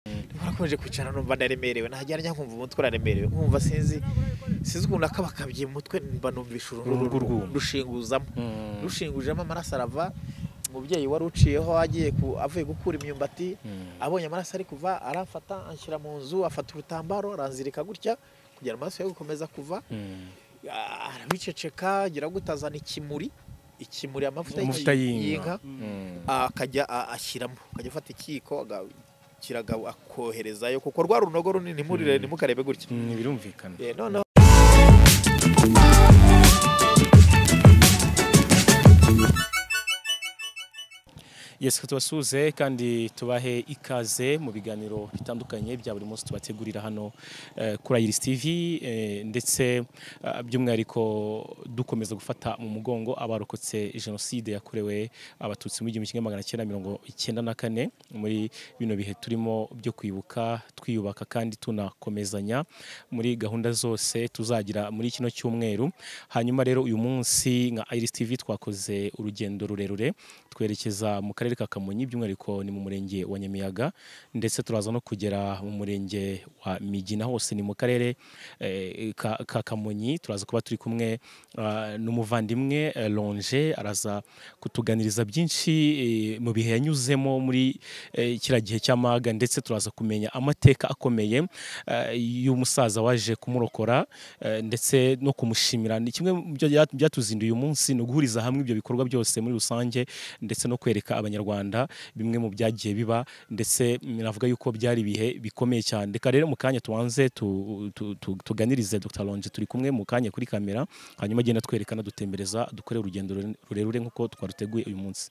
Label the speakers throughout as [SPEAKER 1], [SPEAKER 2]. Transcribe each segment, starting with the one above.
[SPEAKER 1] Narakomeje kwicara numva ndaremerewe nahajyana njya kumva umutwe uraremerewe nkumva sinzi ukuntu akabakabye mu mutwe mba numvisha uruntu rushingujemo amaraso arava umubyeyi wari uciyeho avuye gukura imyumbati abonye amaraso ari kuva arafata anshyira mu nzu afata urutambaro aranzirika gutya kugira amaraso yo gukomeza kuva arabiceceka agira gutazana ikimuri amavuta y'inka akajya ashyiramo akajya afata ikiko kiraga akoherezayo kuko rwa runogo runini ntimukarebe gutya
[SPEAKER 2] birumvikana
[SPEAKER 1] noneho
[SPEAKER 2] Yes, tubasuze kandi tubahe ikaze mu biganiro bitandukanye bya buri munsi tubategurira hano kuri Iris TV ndetse by'umwihariko dukomeza gufata mu mugongo abarokotse jenoside yakorewe abatutsi mu 1994 muri bino bihe turimo byo kwibuka twiyubaka kandi tunakomezanya muri gahunda zose tuzagira muri kino cyumweru. Hanyuma rero uyu munsi nka Iris TV twakoze urugendo rurerure twerekeza mu karere ka Kamonyi by'umwihariko ni mu murenge wa Nyamiyaga ndetse turaza no kugera mu murenge wa Migina hose ni mu karere ka Kamonyi. Turaza kuba turi kumwe n'umuvandimwe Longe araza kutuganiriza byinshi mu bihe yanyuzemo muri kira gihe cy'amaga ndetse turaza kumenya amateka akomeye y'umusaza waje kumurokora ndetse no kumushimira. Ni kimwe byatuzinduye uyu munsi no guhuriza hamwe ibyo bikorwa byose muri rusange ndetse no kwereka abanyarwanda bimwe mu byagiye biba ndetse navuga yuko byari bihe bikomeye cyane. Reka rero mu kanya tubanze tuganirize Dr Longe turi kumwe mu kanya kuri kamera hanyuma agenda twerekana dutembereza dukore urugendo rurerure nkuko twaruteguye uyu munsi.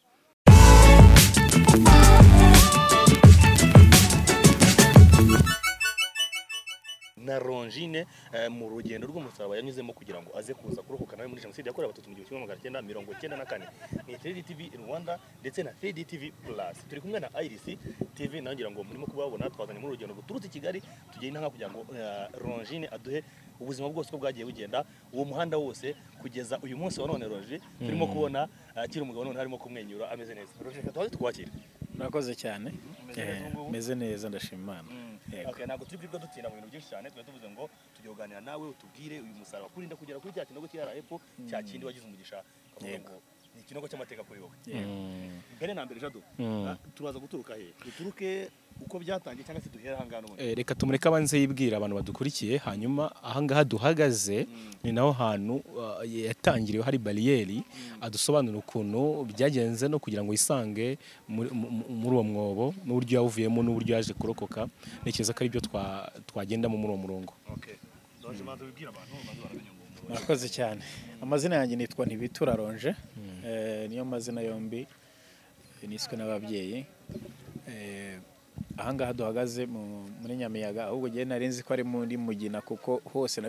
[SPEAKER 3] Na Rongine mu rugendo rw'umusaraba yanyuzemo kugira ngo aze kuza kurokoka nawe muri jenoside yakorewe abatutsi mu 1994 ni 3D TV Rwanda ndetse na 3D TV Plus. Turi kumwe na Iris TV nangira ngo murimo kubabona twazanye muri urugendo ruturutse i Kigali tugiye intanga kugira ngo Rongine aduhe ubuzima bwose ko bwagiye bugenda uwo muhanda wose kugeza uyu munsi wa none. Ronge turimo kubona akiri umugabo none harimo kumwenyura ameze neza. Ronge twaje tukwakira.
[SPEAKER 1] Murakoze cyane meze neza ndashima Imana.
[SPEAKER 3] Okay, ntabwo turi kwibwa dutinda mu bintu byinshi cyane twe tuvuze ngo tujye kuganira nawe utubwire uyu musaraba kurinda kugera kuri cya kinogo cyara epfo cya kindi wagize umugisha kavuga ngo ni kinogo cy'amateka kuri wowe. Mbere na mbere Jado turaza guturuka he duturuke uko byatangiye cyangwa se duhera hangana ubundi
[SPEAKER 2] reka tumureke abanze yibwira abantu badukurikiye hanyuma ahangaha duhagaze ni naho hantu yatangiriye hari barriere adusobanura ukuntu byagenze no kugira ngo yisange muri uwo mwobo n'uburyo yawuvuyemo n'uburyo yaje kurokoka. Ntekereza ko ari byo twagendamo muri uwo murongo.
[SPEAKER 3] Okay, Longe manzo bibwira abantu manzo baramenye ngo
[SPEAKER 1] murakoze cyane. Amazina yanjye nitwa Ntibitura Longe niyo mazina yombi niswe n'ababyeyi. Ahangaha duhagaze muri Nyamiyaga ahubwo giye narinzi ko ari muri Mugina kuko hose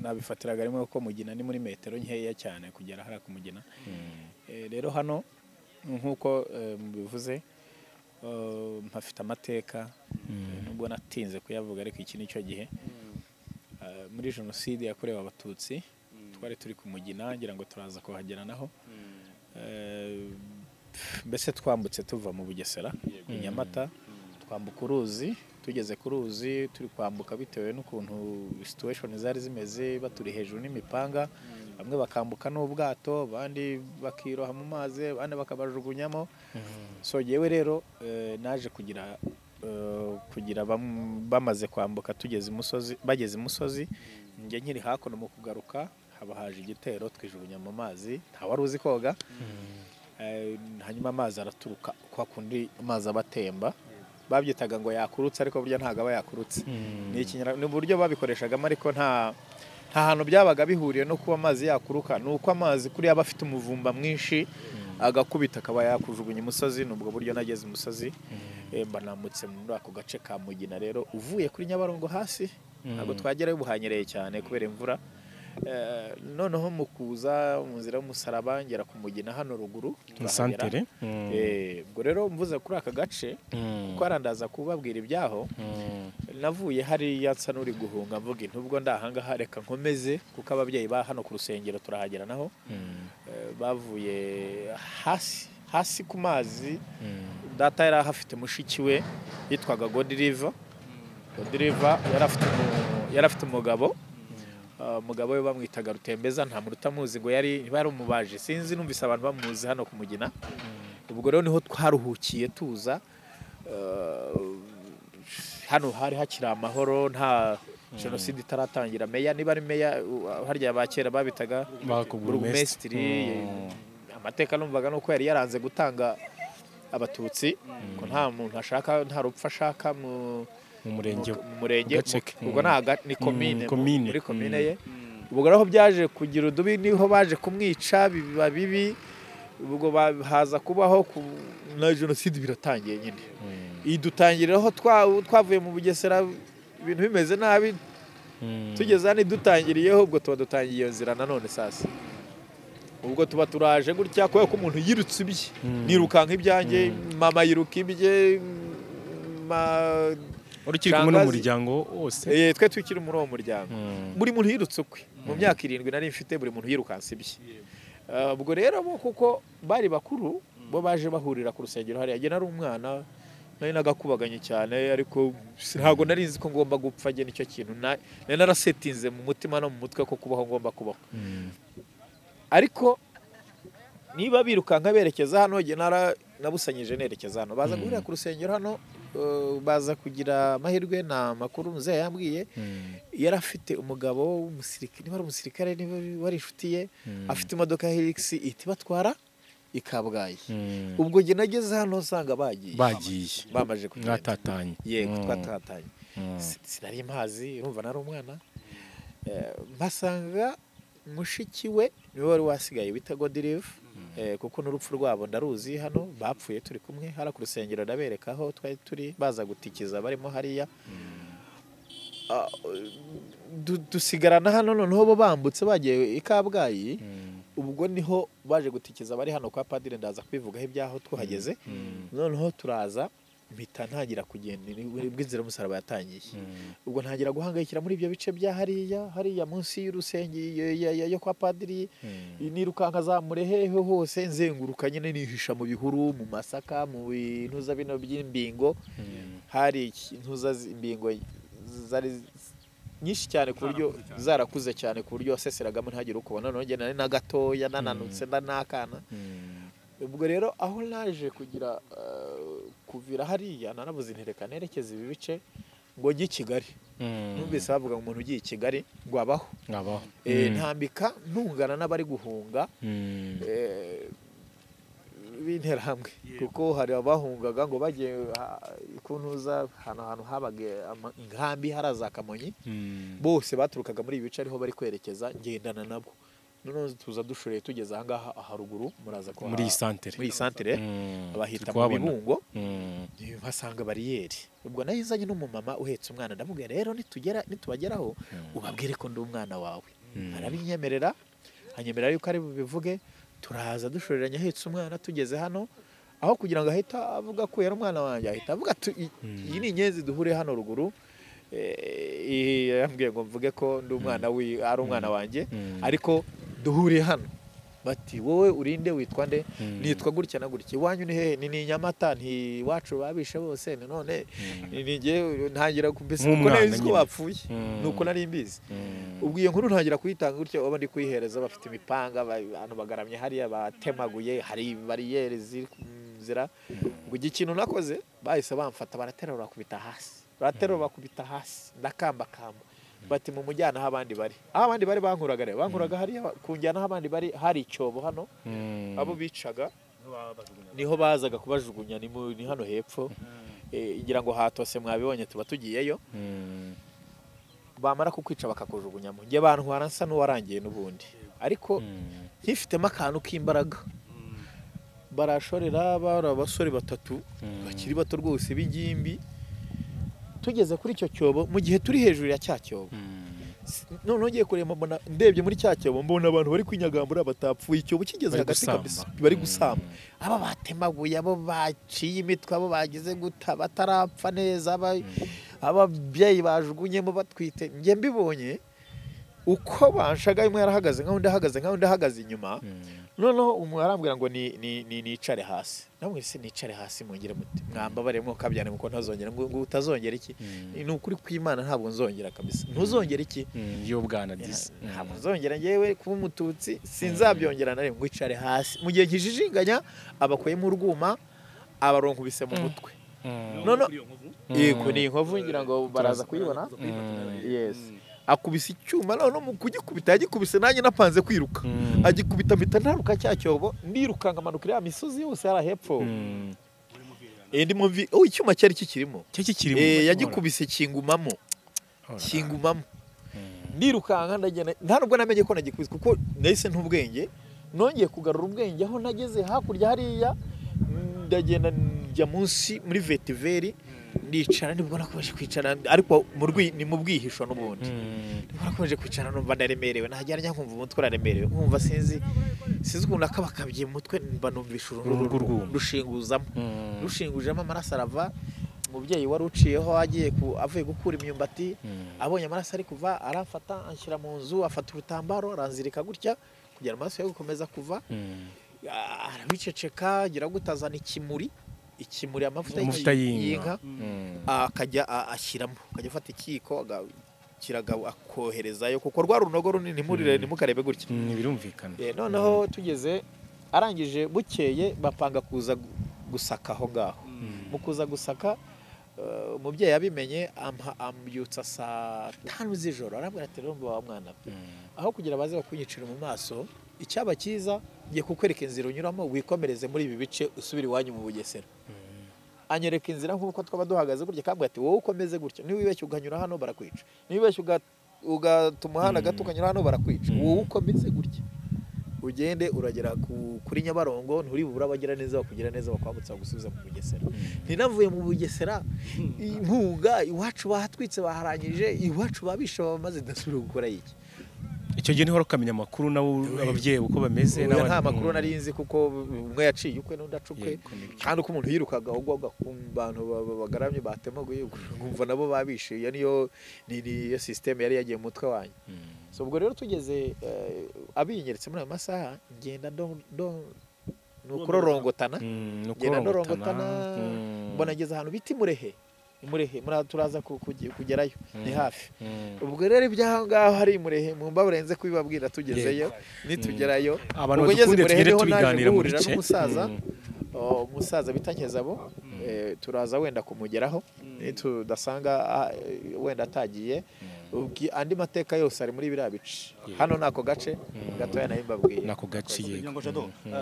[SPEAKER 1] nabifatiraga rimwe ko Mugina ni muri metero nkeya cyane kugera hara ku Mugina. Rero hano nkuko bivuze mpafite amateka nubwo natinze kuyavuga ariko iki nicyo gihe muri jenoside yakorewe abatutsi twari turi ku Mugina ngira ngo turaza kuhagera naho mbese twambutse tuva mu Bugesera i Nyamata twambuka uruzi tugeze ku ruzi turi kwambuka bitewe n'ukuntu situation zari zimeze baturi hejuru n'imipanga bamwe bakambuka n'ubwato abandi bakiroha mu mazi abandi bakabajugunyamo. So yewe rero naje kugira bamaze kwambuka tugeze imusozi bageze imusozi njye nkiri hakuno mu kugaruka haba haje igitero twijugunya mu mazi nta wari uzi koga. Hanyuma amazi araturuka kwa kundi amazi abatemba babyitaga ngo yakurutse ariko burya ntago aba yakurutse. Ni buryo babikoreshaga ariko nta hantu byabaga bihuriye no kuba amazi yakuruka nuko amazi kuri yaba afite umuvumba mwinshi agakubita akaba yakujugunya umusozi. Nubwo buryo nageze umusozi mbanambutse muri ako gace ka Mugina rero uvuye kuri Nyabarongo hasi ntabwo twagerayo buhanyereye cyane kubera imvura. Noneho mu kuza mu nzira y'umusaraba ngera ku Mugina hano ruguru
[SPEAKER 2] santere.
[SPEAKER 1] Ubwo rero mvuze kuri aka gace kuko arandaza kubabwira ibyaho navuye hariya nsa n'uri guhunga mvuga intubwo ndahangaha reka nkomeze kuko ababyeyi ba hano ku rusengero turahagera naho bavuye hasi hasi ku mazi data yari ahafite mushiki we yitwaga Godriva yari afite umugabo umugabo we bamwitaga Rutembeza nta muntu utamuzi ngo yari umubaji sinzi numvise abantu bamuzi hano ku Mugina ubwo rero niho twaruhukiye tuza hano hari hakiri amahoro nta jenoside itaratangira meya niba ari meya harya bakera babitaga burugumesitiri amateka numvaga nuko yari yaranze gutanga abatutsi ko nta muntu ashaka nta rupfa ashaka mu murenge ubwo ni muri komine ye ubwo rero byaje kugira udubi niho baje kumwica biba bibi ubwo haza kubaho na jenoside biratangiye nyine idutangiriraho twavuye mu Bugesera ibintu bimeze nabi tugeze hano dutangiriyeho ubwo tuba dutangiye iyo nzira nanone sasa ubwo tuba turaje gutya kubera ko umuntu yirutse ibye nirukanka ibyanjye mama yiruka ibye
[SPEAKER 2] urukiri kumwe n'umuryango wose
[SPEAKER 1] twe tukiri muri uwo muryango buri muntu yirutse ukwe mu myaka 7 nari mfite buri muntu yirukanse ibye ubwo rero bo kuko bari bakuru bo baje bahurira ku rusengero hariya agena ari umwana nari nagakubaganye cyane ariko ntago nari nzi ko ngomba gupfa agena icyo kintu nari narasetinze mu mutima no mu mutwe ko kubaho ngomba kubaho ariko niba birukanka berekeza hano nabusanyije nerekeza hano baza guhurira ku rusengero hano baza kugira amahirwe na makuru muzehe yambwiye yari afite umugabo w'umusirikare niba ari umusirikare niba wari inshuti ye afite imodoka ya Hilux itibatwara ikabwaye ubwo nge nageze hano usanga bagiye bamaje kugenda
[SPEAKER 2] twatatanye
[SPEAKER 1] yego twatatanye sinari mpazi urumva nari umwana mpasanga mushiki we niwe wari wasigaye wita Godriva kuko n'urupfu rwabo ndaruzi hano bapfuye turi kumwe hara ku rusengero ndabereka aho twari turi baza gutikiza barimo hariya dusigarana hano noneho bo bambutse bagiye ikabwayi ubwo niho baje gutikiza bari hano kwa padiri ndaza kwivugaho ibyaho twahageze noneho turaza mpita ntangira kugenda bw'inzira musaraba yatangiye ubwo ntangira guhangayikira muri ibyo bice bya hariya munsi y'urusengero yo kwa padiri nirukanka zamure hehe hose nzenguruka nyine nihisha mu bihuru mu masaka mu bintuza bino by'imbingo hari intuza imbingo zari nyinshi cyane ku buryo zarakuze cyane ku buryo waseseragamo ntagire ukubona none nari na gatoya nananutse ndanakana ubwo rero aho naje kugira kuvira hariya nanabuze intereka nerekeza ibi bice ngo njye Kigali numvise bavuga ngo umuntu ugiye Kigali ngo abaho ntambika ntungana n'abari guhunga bintera hamwe kuko hari abahungaga ngo bagiye kuntuza ahantu habaga inkambi haraza Kamonyi bose baturukaga muri ibi bice ariho bari kwerekeza ngendana nabo none tuza dushoreye tugeze aha ngaha haruguru muraza ko
[SPEAKER 2] muri iyi santere
[SPEAKER 1] abahita mu Bibungo basanga bariyeri ubwo nahizanye n'umumama uhetse umwana ndamubwira rero nitubageraho ubabwire ko ndi umwana wawe arabinyemerera anyemerera yuko ari bubivuge turaza dushoreranya ahetse umwana tugeze hano aho kugira ngo ahita avuga ko yari umwana wanjye ahita avuga iyi ni inyenzi duhure hano ruguru yambwiye ngo mvuge ko ndi umwana ari umwana wanjye ariko duhuriye hano bati wowe urinde witwa nde nitwa gutya na gutya iwanyu ni hehe ni Nyamata ntiwacu babishe bose none ninjye ntangira kubese kuko neza ko bapfuye nuko nari mbizi ubwo iyo nkuru ntangira kuyitanga gutya aba ndi kuyihereza bafite imipanga abantu bagaramye hariya batemaguye hari bariyeri zira ubwo ikintu nakoze bahise bamfata baraterura bakubita hasi ndakambakamba bati mu mujyana aho abandi bari bankuraga hariya kunjyana aho abandi bari hari icyobo hano abo bicaga niho bazaga kubajugunya ni hano hepfo ngira ngo hatose mwabibonye tuba tugiyeyo bamara kukwica bakakujugunyamo njye bantwara nsa n'uwarangiye n'ubundi ariko nkifitemo akantu k'imbaraga barashorera abasore batatu bakiri bato rwose b'ingimbi tugeze kuri icyo cyobo mu gihe turi hejuru ya cya cyobo none ngiye kureba mbona ndebye muri cya cyobo mbona abantu bari kwinyagambura batapfuye icyobo kigeze hagati kabisa bari gusamba aba batemaguye abo baciye imitwe abo bagize guta batarapfa neza ababyeyi bajugunyemo batwite njye mbibonye uko banshagaye umwe yarahagaze nk'undi ahagaze inyuma noneho umuntu arambwira ngo nicare hasi namwe se nicare hasi mungire muti mwambabare mwo kabyane muko ntazongera ngo utazongera iki ni ukuri kw'Imana ntabwo nzongera kabisa ntuzongera iki
[SPEAKER 2] yo bwana disi
[SPEAKER 1] ntabwo nzongera ngewe kuba umututsi sinzabyongera nare ngo icare hasi mu gihe kijijinganya abakoye mu rwuma abaronkubise mu mutwe none yego ni inkovu ngira ngo baraza kuyibona yes akubise icyuma none mu kugikubita yagikubise nanjye napanze kwiruka agikubita mpita ntaruka cya cyobo ndirukanga manuka ya misozi yose ara hepfo ndi mu icyuma cyari kikirimo yagikubise kingumamo ndirukanga ndagenda nta nubwo namenye ko nagikubise kuko nahise ntubwenge nongeye kugarura ubwenge aho nageze hakurya hariya ndagenda njya munsi muri vetiveri ndicara nibwo nakomeje kwicara ariko ni mu bwihisho n'ubundi nibwo nakomeje kwicara numva ndaremerewe najyanye nkumva umutwe uraremerewe nkumva sinzi ukuntu akabakabye mu mutwe mba numvisha uruntu rushingujemo amaraso arava umubyeyi wari uciyeho avuye gukura imyumbati abonye amaraso ari kuva arafata anshyira mu nzu afata urutambaro aranzirika gutya kugira amaraso yo gukomeza kuva arabiceceka agira gutazana ikimuri amavuta y'inka akajya ashyiramo akajya afata ikiko akoherezayo kuko rwa runogo runini ntimukarebe gutya
[SPEAKER 2] birumvikana
[SPEAKER 1] noneho tugeze arangije bukeye bapanga kuza gusaka aho ngaho mu kuza gusaka umubyeyi yabimenye ambyutsa saa 5 z'ijoro arambwira ati rero wa mwana aho kugira baze bakunyicira mu maso icyaba cyiza ngiye kukwereka inzira unyuramo wikomereze muri ibi bice usubira iwanyu mu Bugesera anyereka inzira nk'uko twaba duhagaze gutya kambwira ati wowe ukomeze gutya niba wibeshye uganyura hano barakwica niba wibeshye ugatuma hana gato ukanyura hano barakwica wowe ukomeze gutya ugende uragera kuri Nyabarongo nturi bubura abagira neza bakugira neza bakwambutsa gusubiza mu Bugesera ninavuye mu Bugesera impunga iwacu bahatwitse baharangije iwacu babisha bamaze dasubira gukora iki
[SPEAKER 2] icyo gihe niho ukamenya amakuru nabo ababyeyi uko bameze
[SPEAKER 1] nta makuru nari nzi kuko umwe yaciye ukwe n'undi acukwe kandi uko umuntu yirukaga ahubwo abantu bagaramye batemaguye ngumva nabo babishe iyo niyo system yari yagiye mu mutwe wanyu so ubwo rero tugeze abinyeretse muri ayo masaha ngenda nukurorongotana mbona ngeze ahantu biti Murehe turaza kugerayo ni hafi ubwo rero ibyaho ngaho hari Murehe mu mbaburenze kubibabwira tugezeyo nitugerayo
[SPEAKER 2] abantu badukunde tugere tubiganira mu bice
[SPEAKER 1] umusaza bita Nkezabo turaza wenda kumugeraho tudasanga wenda atagiye andi mateka yose ari muri biriya bice hano nako gace gatoya nayo mbabwiye
[SPEAKER 2] nako gaciye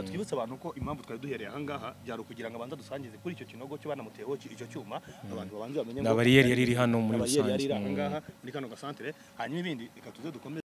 [SPEAKER 3] twibutse abantu ko impamvu twari duhereye aha ngaha byari ukugira ngo abanza dusangize kuri icyo kinogo cyo banamuteyeho icyo cyuma abantu babanze bamenye ngo
[SPEAKER 2] bariyeri yari iri hano muri rusange
[SPEAKER 3] yari aha ngaha muri kano gasantere hanyuma ibindi reka tuze dukomeze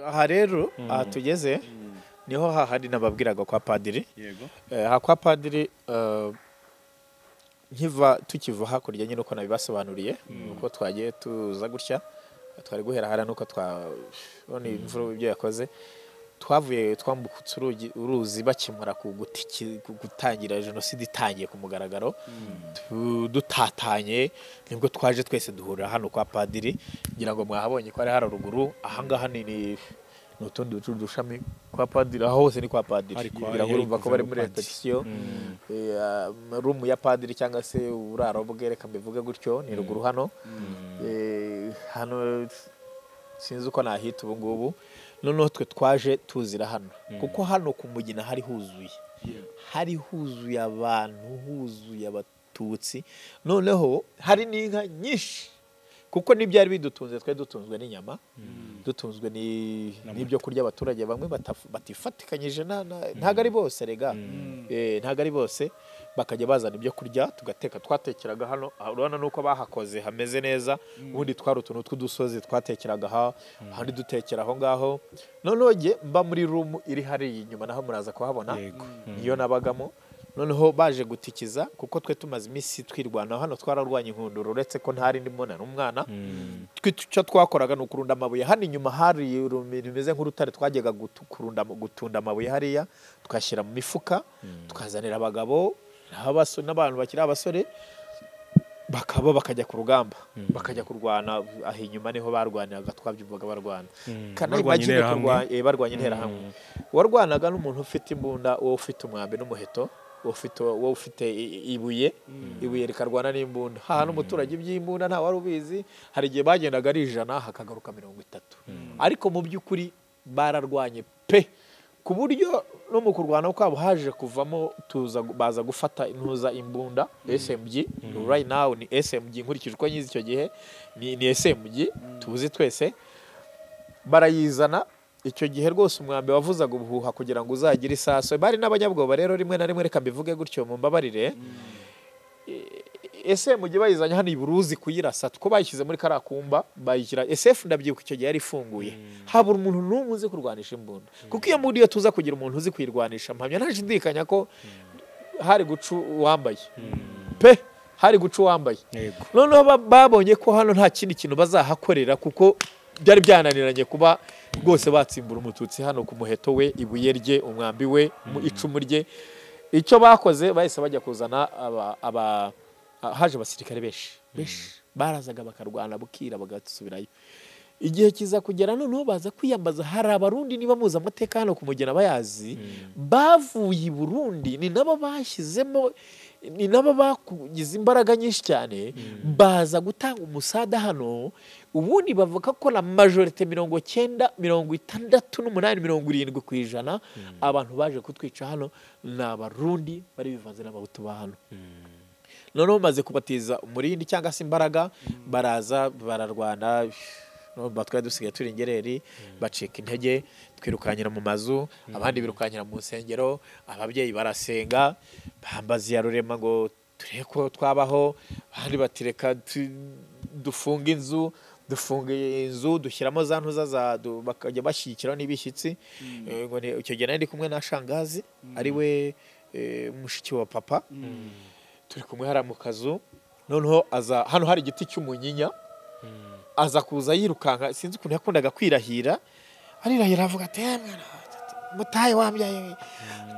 [SPEAKER 1] aha rero aha tugeze niho hahandi nababwiraga kwa padiri aha kwa padiri tukiva hakurya nyine uko nabibasobanuriye uko twagiye tuza gutya twari guhera hara nuko twabona imvura ibyo yakoze twavuye twambukutse uruzi bakimura gutangira jenoside itangiye ku mugaragaro dutatanye nibwo twaje twese duhurira hano kwa padiri ngira ngo mwahabonye ko ari haruguru ahangaha ni n'utundi dushami kwa padiri aho hose ni kwa padiri kugira ngo urumva ko bari muri repetition room ya padiri cyangwa se uraro bwereka mbivuge gutyo ni ruguru hano hano sinzi uko nahita ubu ngubu noneho twe twaje tuzira hano kuko hano ku Mugina hari huzuye abantu huzuye abatutsi noneho hari n'inka nyinshi kuko n'ibyari bidutunze twe dutunzwe n'inyama dutunzwe n'ibyo kurya abaturage bamwe batifatikanyije ntago ari bose rega ntago ari bose bakajya bazana ibyo kurya tugateka twatekeraga hano urabona nuko bahakoze hameze neza ubundi twari utuntu tw'udusozi twatekeraga ahandi dutekera aho ngaho noneho mba muri room iri hari inyuma naho muraza kuhabona niyo nabagamo noneho baje gutikiza kuko twe tumaze iminsi twirwana hano twararwanya inkundura uretse ko ntari ndimo na n'umwana icyo twakoraga ni ukurunda amabuye hano inyuma hari rumeze nk'urutare twajyaga gutunda amabuye hariya twashyira mu mifuka tukazanira abagabo n'abantu bakiri abasore bakajya ku rugamba bakajya kurwana aho inyuma niho barwaniraga twabyumvaga barwana barwanya interahamwe warwanaga n'umuntu ufite imbunda wowe ufite umwambi n'umuheto wowe ufite ibuye rikarwana n'imbunda haha n'umuturage iby'imbunda nta wari ubizi hari igihe bagendaga ari 100 hakagaruka 30 ariko mu by'ukuri bararwanye pe ku buryo no mu kurwana kwabo haje kuvamo baza gufata intuza imbunda SMG right now ni SMG nkurikije uko nyizi icyo gihe ni SMG tuzi twese barayizana icyo gihe rwose umwambi wavuzaga ubuhuha kugira ngo uzagire isaso bari n'abanyabwoba rero rimwe na rimwe reka mbivuge gutyo mu mbabarire SMG bayizanye hano iburuzi kuyirasa two bayishyize muri karakumba bayishyira SF ndabyibuka icyo gihe yari ifunguye habura umuntu n'umwe uzi kurwanisha imbunda kuko iyo muri yo tuza kugira umuntu uzi kwirwanisha mpamya ntashidikanya ko hari gucu wambaye pe hari gucu wambaye noneho babonye ko hano nta kindi kintu bazahakorera kuko byari byananiranye kuba rwose batsimbura umututsi hano ku muheto we ibuye rye umwambi we icumu rye icyo bakoze bahise bajya kuzana haje abasirikare benshi barazaga bakarwana bukira bagasubirayo igihe kiza kugera noneho baza kwiyambaza hari abarundi niba muza amateka hano ku Mugina bayazi bavuye i Burundi ni nabo bashyizemo ni nabo bakugize imbaraga nyinshi cyane baza gutanga umusada hano ubundi bavuga ko la majorité 68-70% abantu baje kutwica hano n'abarundi bari bivanze n'abahutu ba hano noneho maze kubatiza umurindi cyangwa se imbaraga baraza bararwana no batwaye dusigaye turi ingereri bacika intege twirukanyira mu mazu abandi birukanyira mu nsengero ababyeyi barasenga bambazi ya rurema ngo tureko twabaho abandi batireka dufunga inzu dushyiramo za ntuza bakajya bashyikira n'ibishyitsi ngo icyo gihe nari kumwe na shangazi ari we mushiki wa papa turi kumwe hara mu kazu noneho aza hano hari igiti cy'umunyinya aza kuza yirukanka sinzi ukuntu yakundaga kwirahira arirahira avuga ati mutaye wambyaye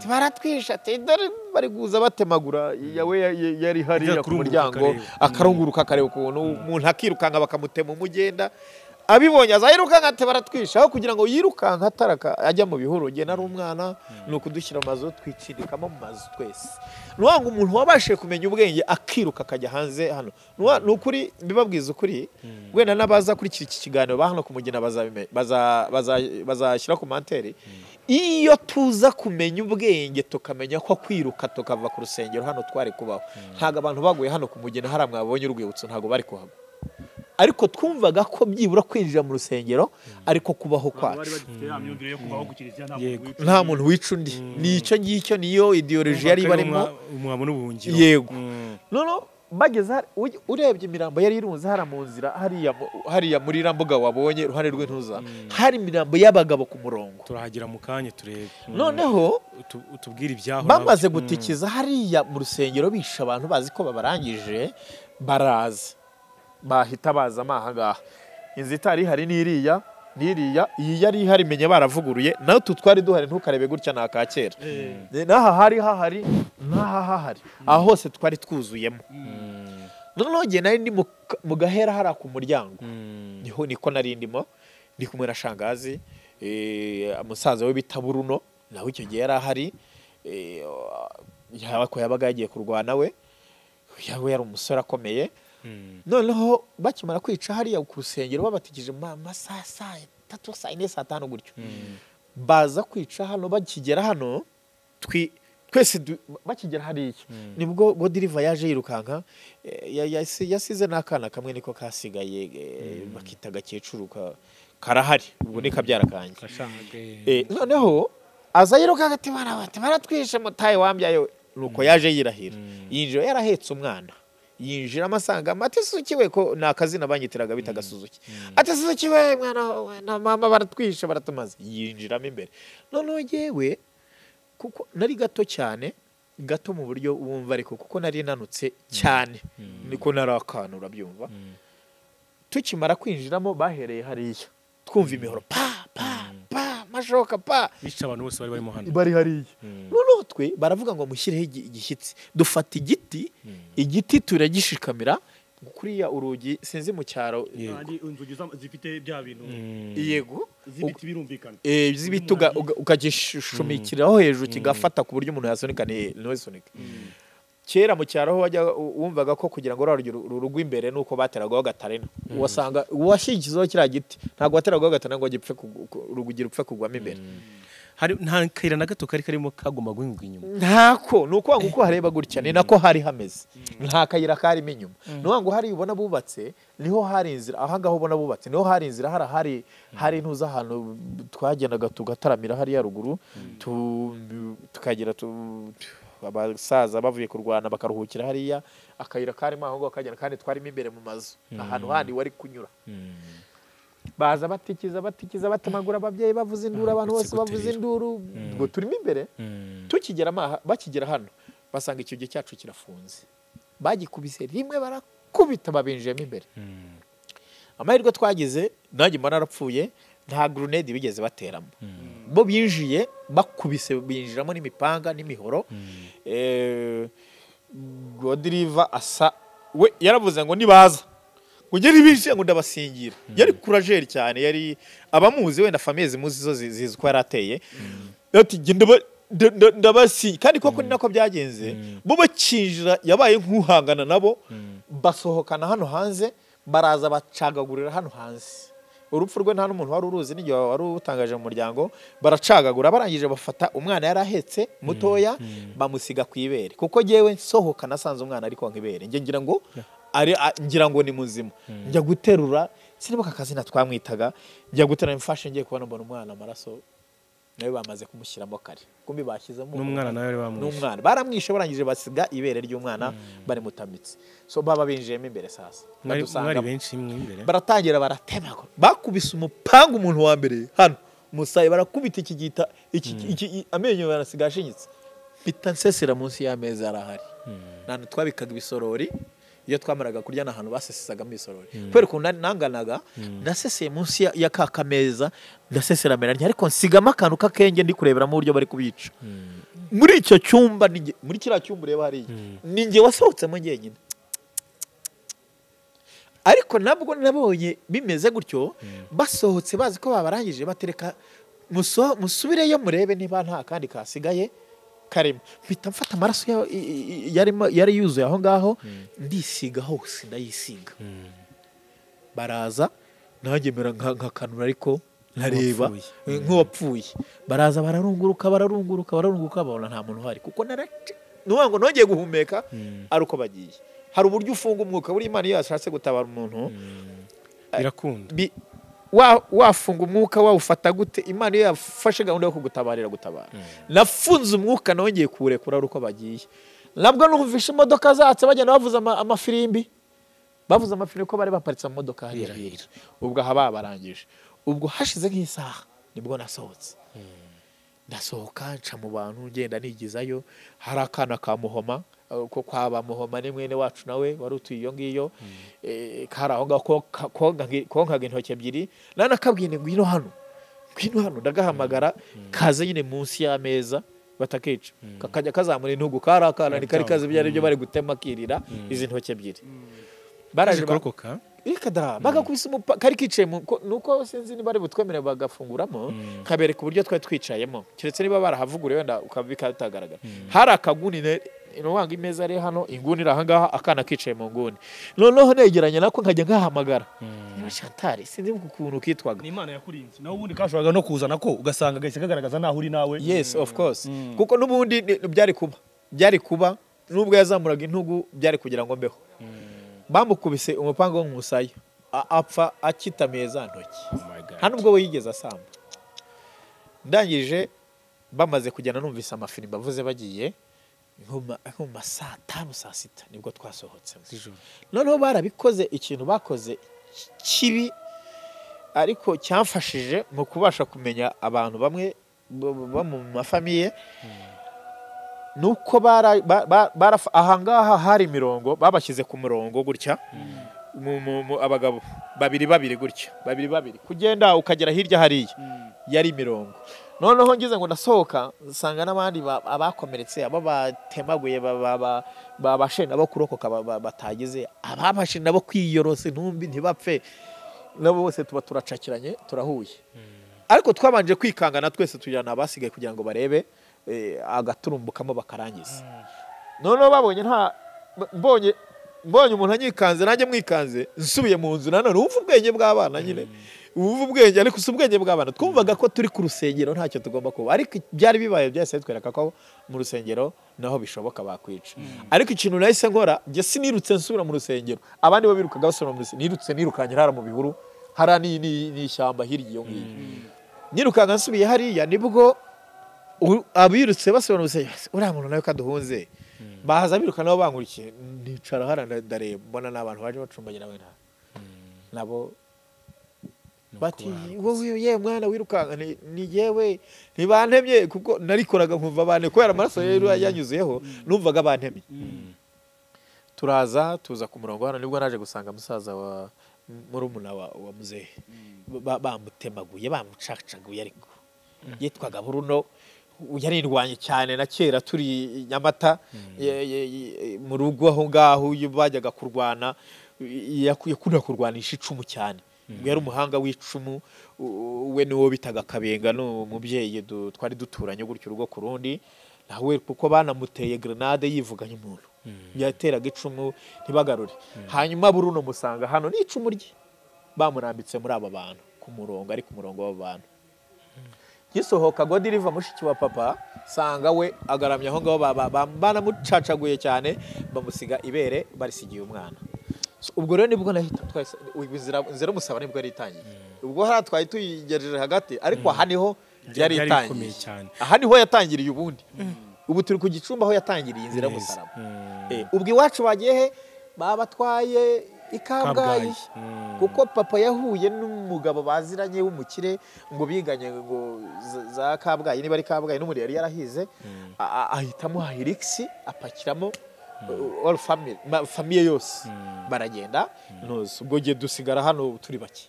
[SPEAKER 1] baratwisha dore bari guza batemagura yawe yari hariya ku muryango akarunguruka akareba ukuntu umuntu akirukanka bakamutema umugenda abibonye azayirukanka ati baratwisha aho kugira ngo yirukanka ataraka ajya mu bihuru nge nari umwana nuko dushyira amazu twicirikamo mu mazu twese nuwanga umuntu wabashije kumenya ubwenge akiruka akajya hanze hano nukuri bibabwiza ukuri wenda nabaza kuri iki kiganiro bahano ku Mugina bazashyira ku manteri iyo tuza kumenya ubwenge tukamenya ko kwiruka tukava ku rusengero hano twari kubaho ntago abantu baguye hano ku Mugina hari mwabonye urwibutso ntago bari kuhagwa ariko twumvaga ko byibura kwinjira mu rusengero ariko kubaho kwacu nta muntu wica undi nicyo ngicyo niyo ideology yari barimo
[SPEAKER 2] umwabo n'ubuhungiro
[SPEAKER 1] yego nono bageze urebye imirambo yari irunze hara mu nzira hariya muri Rambuga wabonye iruhande rw'intuza hari imirambo y'abagabo ku murongo.
[SPEAKER 2] turahagera mu kanya turebe
[SPEAKER 1] Noneho
[SPEAKER 2] utubwire ibyaho
[SPEAKER 1] bamaze gutikiza hariya mu rusengero bisha abantu bazi ko babarangije baraza bahita baza amahangaha inzu itari hari n'iriya iyi yari ihari menye baravuguruye naho tutwari duhari ntukarebe gutya naka kera naha hari aho hose twari twuzuyemo. Noneho ngiye nari ndi mu gahera hari ku muryango niko nari ndimo ndi kumwe na shangazi umusaza we bita Buruno nawe icyo gihe yari ahari yabaga yagiye kurwana we yari umusore akomeye. Noneho bakimara kwica hariya ku rusengero babatikije amasaha 3 saa 4 saa 5 gutyo baza kwica hano bakigera hano twese bakigera hariya nibwo Godriva yaje yirukanka yasize n'akana kamwe niko kasigaye bakita gakecuru karahari ubwo ni kabyara kanje. Noneho aza yirukanka ati baratwishe mutaye wambyaye nuko yaje yirahira yinjira yarahetse umwana yinjira amasanga ati Suzuki ko nakazina banyitiraga bita Gasuzuki ati Suzuki mwana na mama baratwishe baratumaze yinjiramo imbere. Noneho yewe kuko nari gato cyane gato mu buryo wumva ariko kuko nari nanutse cyane niko narakana urabyumva tukimara kwinjiramo bahereye hariya twumva imihoro mashoka
[SPEAKER 2] bica abantu bose bari barimo hano
[SPEAKER 1] bari hariya. Noneho twe baravuga ngo mushyireho igishyitsi dufata igiti turagishikamira kuriya urugi sinzi mu cyaro
[SPEAKER 3] kandi inzugi zifite bya bintu
[SPEAKER 1] yego
[SPEAKER 3] zibiti birumvikana
[SPEAKER 1] zibituga ukagishumikiraho hejuru kigafata ku buryo umuntu yasonika ntisonika. Kera mu cyaro wajya wumvaga ko kugira ngo rurugwe imbere nuko bateragaho gatarena wasanga washyigikizaho kiriya giti ntabwo wateragaho gatarena ngo gipfe rugugira upfe kugwamo imbere.
[SPEAKER 2] hari nta kayira na gato karimo kagomba guhinga inyuma
[SPEAKER 1] ntako nuko ngo hareba gutya ni nako hari hameze nta kayira karimo inyuma no ngo hari ubona bubatse niho hari inzira ahangaho ubona bubatse niho hari inzira hari ntuza ahantu twagendaga tugataramira hari ya ruguru tukagira abasaza bavuye kurwana bakaruhukira hariya akayira karimo aho ngo kagenda kandi twarimo imbere mu mazu ahantu handi wari kunyura. Baza batikiza batamagura ababyeyi bavuza induru abantu bose bavuza induru ngo turimo imbere bakigera hano basanga icyo gihe cyacu kirafunze bagikubise rimwe barakubita babinjiyemo imbere. Amahirwe twagize nanjye mbona narapfuye nta grenade bigeze bateramo bo binjiye bakubise binjiramo n'imipanga n'imihoro. Godriva asa we yaravuze ngo nibaza ugeri bishe ngo ndabasingira yari kurajeri cyane yari abamuzi wenda famille zimuzi zo zizi ko yarateye ati ndabasi kandi koko ni nako byagenze bo bakinjira yabaye nk'uhangana nabo basohokana hano hanze baraza bacagagurira hano hanze. Urupfu rwe nta n'umuntu wari uruzi n'igihe wari utangaje mu muryango baracagagura barangije bafata umwana yari ahetse mutoya bamusiga ku ibere kuko jewe nsohoka nasanze umwana ariko nk'ibere ngira ngo ni muzima njya guterura sinibuka akazina twamwitaga njya guterura mfashe ngiye kubona mbona umwana amaraso nawe bamaze kumushyiramo kare kumbi bashyizemo
[SPEAKER 2] n'umwana nawe bari bamwishe
[SPEAKER 1] n'umwana baramwishe barangije basiga ibere ry'umwana bari mutamitse so baba binjiyemo imbere sasa
[SPEAKER 2] mwari benshi imbere
[SPEAKER 1] baratangira baratemagura bakubise umupanga umuntu wa mbere hano musaye barakubita ikigita amenyo barasiga ashinyitse mpita nsesera munsi y'ameza arahari nane twabikaga ibisorori iyo twamaraga kurya n'ahantu basesesagamo ibisorori kubera ko nanganaga naseseye munsi ya kakameza ndasesera meranya ariko nsigama akantu kakenge ndi kurebera mu buryo bari kubica muri icyo cyumba muri kiriya cyumba ureba hariya ninjye wasohotsemo njyenyine ariko nabwo nabonye bimeze gutyo basohotse bazi ko babarangije batereka musubireyo murebe niba nta kandi kasigaye karimo mpita mfata amaraso yari yuzuye aho ngaho ndisiga hose ndayisiga baraza nanjye mera nkakanura ariko ntareba nk'uwapfuye baraza bararunguruka babona nta muntu uhari kuko ngo nongeye guhumeka ari uko bagiye hari uburyo ufunga umwuka buri Imana iyo yashatse gutabara umuntu
[SPEAKER 2] birakunda
[SPEAKER 1] wafunga umwuka wawufata gute Imana iyo yafashe gahunda yo kugutabarira gutabara nafunze umwuka nongeye kuwurekura ari uko bagiye nabwo numvishe imodoka zatse bagenda bavuza amafirimbi bavuze amafirimbi ko bari baparitse mu modoka hariya hirya ubwo aha barangije ubwo hashize nk'isaha nibwo nasohotse ndasohoka nca mu bantu ngenda nigizayo hari akana ka Muhoma ko kwaba Muhoma ni mwene wacu nawe wari utuye iyo ngiyo kari aho ngaho konkaga intoki ebyiri nanakabwine ngwino hano ndagahamagara kaze nyine munsi y'ameza batakica kakajya kazamura intugu kari akana ni kari kazi byari byo bari gutema kirira izi ntoki ebyiri
[SPEAKER 2] baraje kurokoka
[SPEAKER 1] ikada bagakubise kari kicaye nuko sinzi niba ari butwemere bagafunguramo kabereka uburyo twari twicayemo kiretse niba barahavuguriye wenda ukabika bitagaragara hari akaguni inwanga imeza ari hano inguni rahangaha akana kicaye mu nguni noneho negeranye nako nkajya ngahamagara niba Chantal sinzi ukuntu kitwaga
[SPEAKER 3] ni Imana yakurinze naho ubundi kashoraga no kuzana ko ugasanga gahise kagaragaza naho uri nawe
[SPEAKER 1] yes of course kuko nubundi byari kuba nubwo yazamuraga intugu byari kugira ngo mbeho bamukubise umupanga wo musaya apfa akitamiye za ntoki hano ubwo we yigeze asamba ndangije bamaze kugenda numvise amafilimi bavuze bagiye nkuma saa 5 saa 6 nibwo twasohotse noneho barabikoze ikintu bakoze kibi ariko cyamfashije mu kubasha kumenya abantu bamwe bo mu mafamiye nuko ahangaha hari mirongo babashyize ku murongo gutya abagabo babiri gutya babiri kugenda ukagera hirya hariya yari mirongo noneho ngize ngo ndasohoka nsanga n'abandi abakomeretse abo batemaguye babashe nabo kurokoka batagize ababashe nabo kwiyorose ntumbi ntibapfe nabo bose tuba turacakiranye turahuye ariko twabanje kwikangana twese tujyana abasigaye kugira ngo barebe agaturumbukamo bakarangiza noneho babonye mbonye umuntu anyikanze nanjye mwikanze nsubiye mu nzu nanone wumva ubwenge bw'abana nyine wumva ubwenge ariko si ubwenge bw'abana twumvaga ko turi ku rusengero ntacyo tugomba kuba ariko byari bibaye byose twereka ko mu rusengero naho bishoboka bakwica ariko ikintu nahise nkora njye sinirutse nsubira mu rusengero abandi bo birukaga basubira mu rusengero nirutse nirukanye hara mu bihuru hara ni ishyamba hirya iyo ngiyo nirukanga nsubiye hariya nibwo abirutse basubira mu rusengero uriya muntu nawe kaduhunze bahaza biruka nabo bankurikiye nicara hara ndareba mbona n'abantu baje bacumbagira we nabo bati wowe ye mwana wirukanga ni yewe ntibantemye kuko narikoraga nkumva bane kubera amaraso rero yanyuzeho numvaga bantemye tuza ku murongo hano nibwo naje gusanga musaza wa murumuna wa muzehe bamutemaguye bamucacaguye ariko yitwaga Bruno yarindwanye cyane na kera turi Nyamata mu rugo aho ngaho bajyaga kurwana yakunda kurwanisha icumu cyane yari umuhanga w'icumu we niwo bitaga Kabenga no mubyeyi twari duturanye gutyo urugo ku rundi nawe kuko banamuteye grenade yivuganye umuntu yateraga icumu ntibagarure hanyuma Bruno musanga hano ni icumu rye bamurambitse muri aba bantu ku murongo ari ku murongo w'abantu gisohoka Godiriva mushiki wa papa sanga we agaramye aho ngaho banamucacaguye cyane bamusiga ibere barisigiye umwana ubwo rero nibwo nahita twese inzira musaba nibwo yari itangiye ubwo hari twari tuyigejeje hagati ariko aha niho yari itangiye aha niho yatangiriye ubundi ubu turi ku gicumba aho yatangiriye inzira musaraba ubwo iwacu bagiye he babatwaye Ikabgayi kuko papa yahuye n'umugabo baziranye w'umukire ngo biganye ngo za Kabgayi niba ari Kabgayi n'umuri yari yarahize ahitamo Hilux apakiramo all family yose baragenda nozo ubwo giye dusigara hano turi bake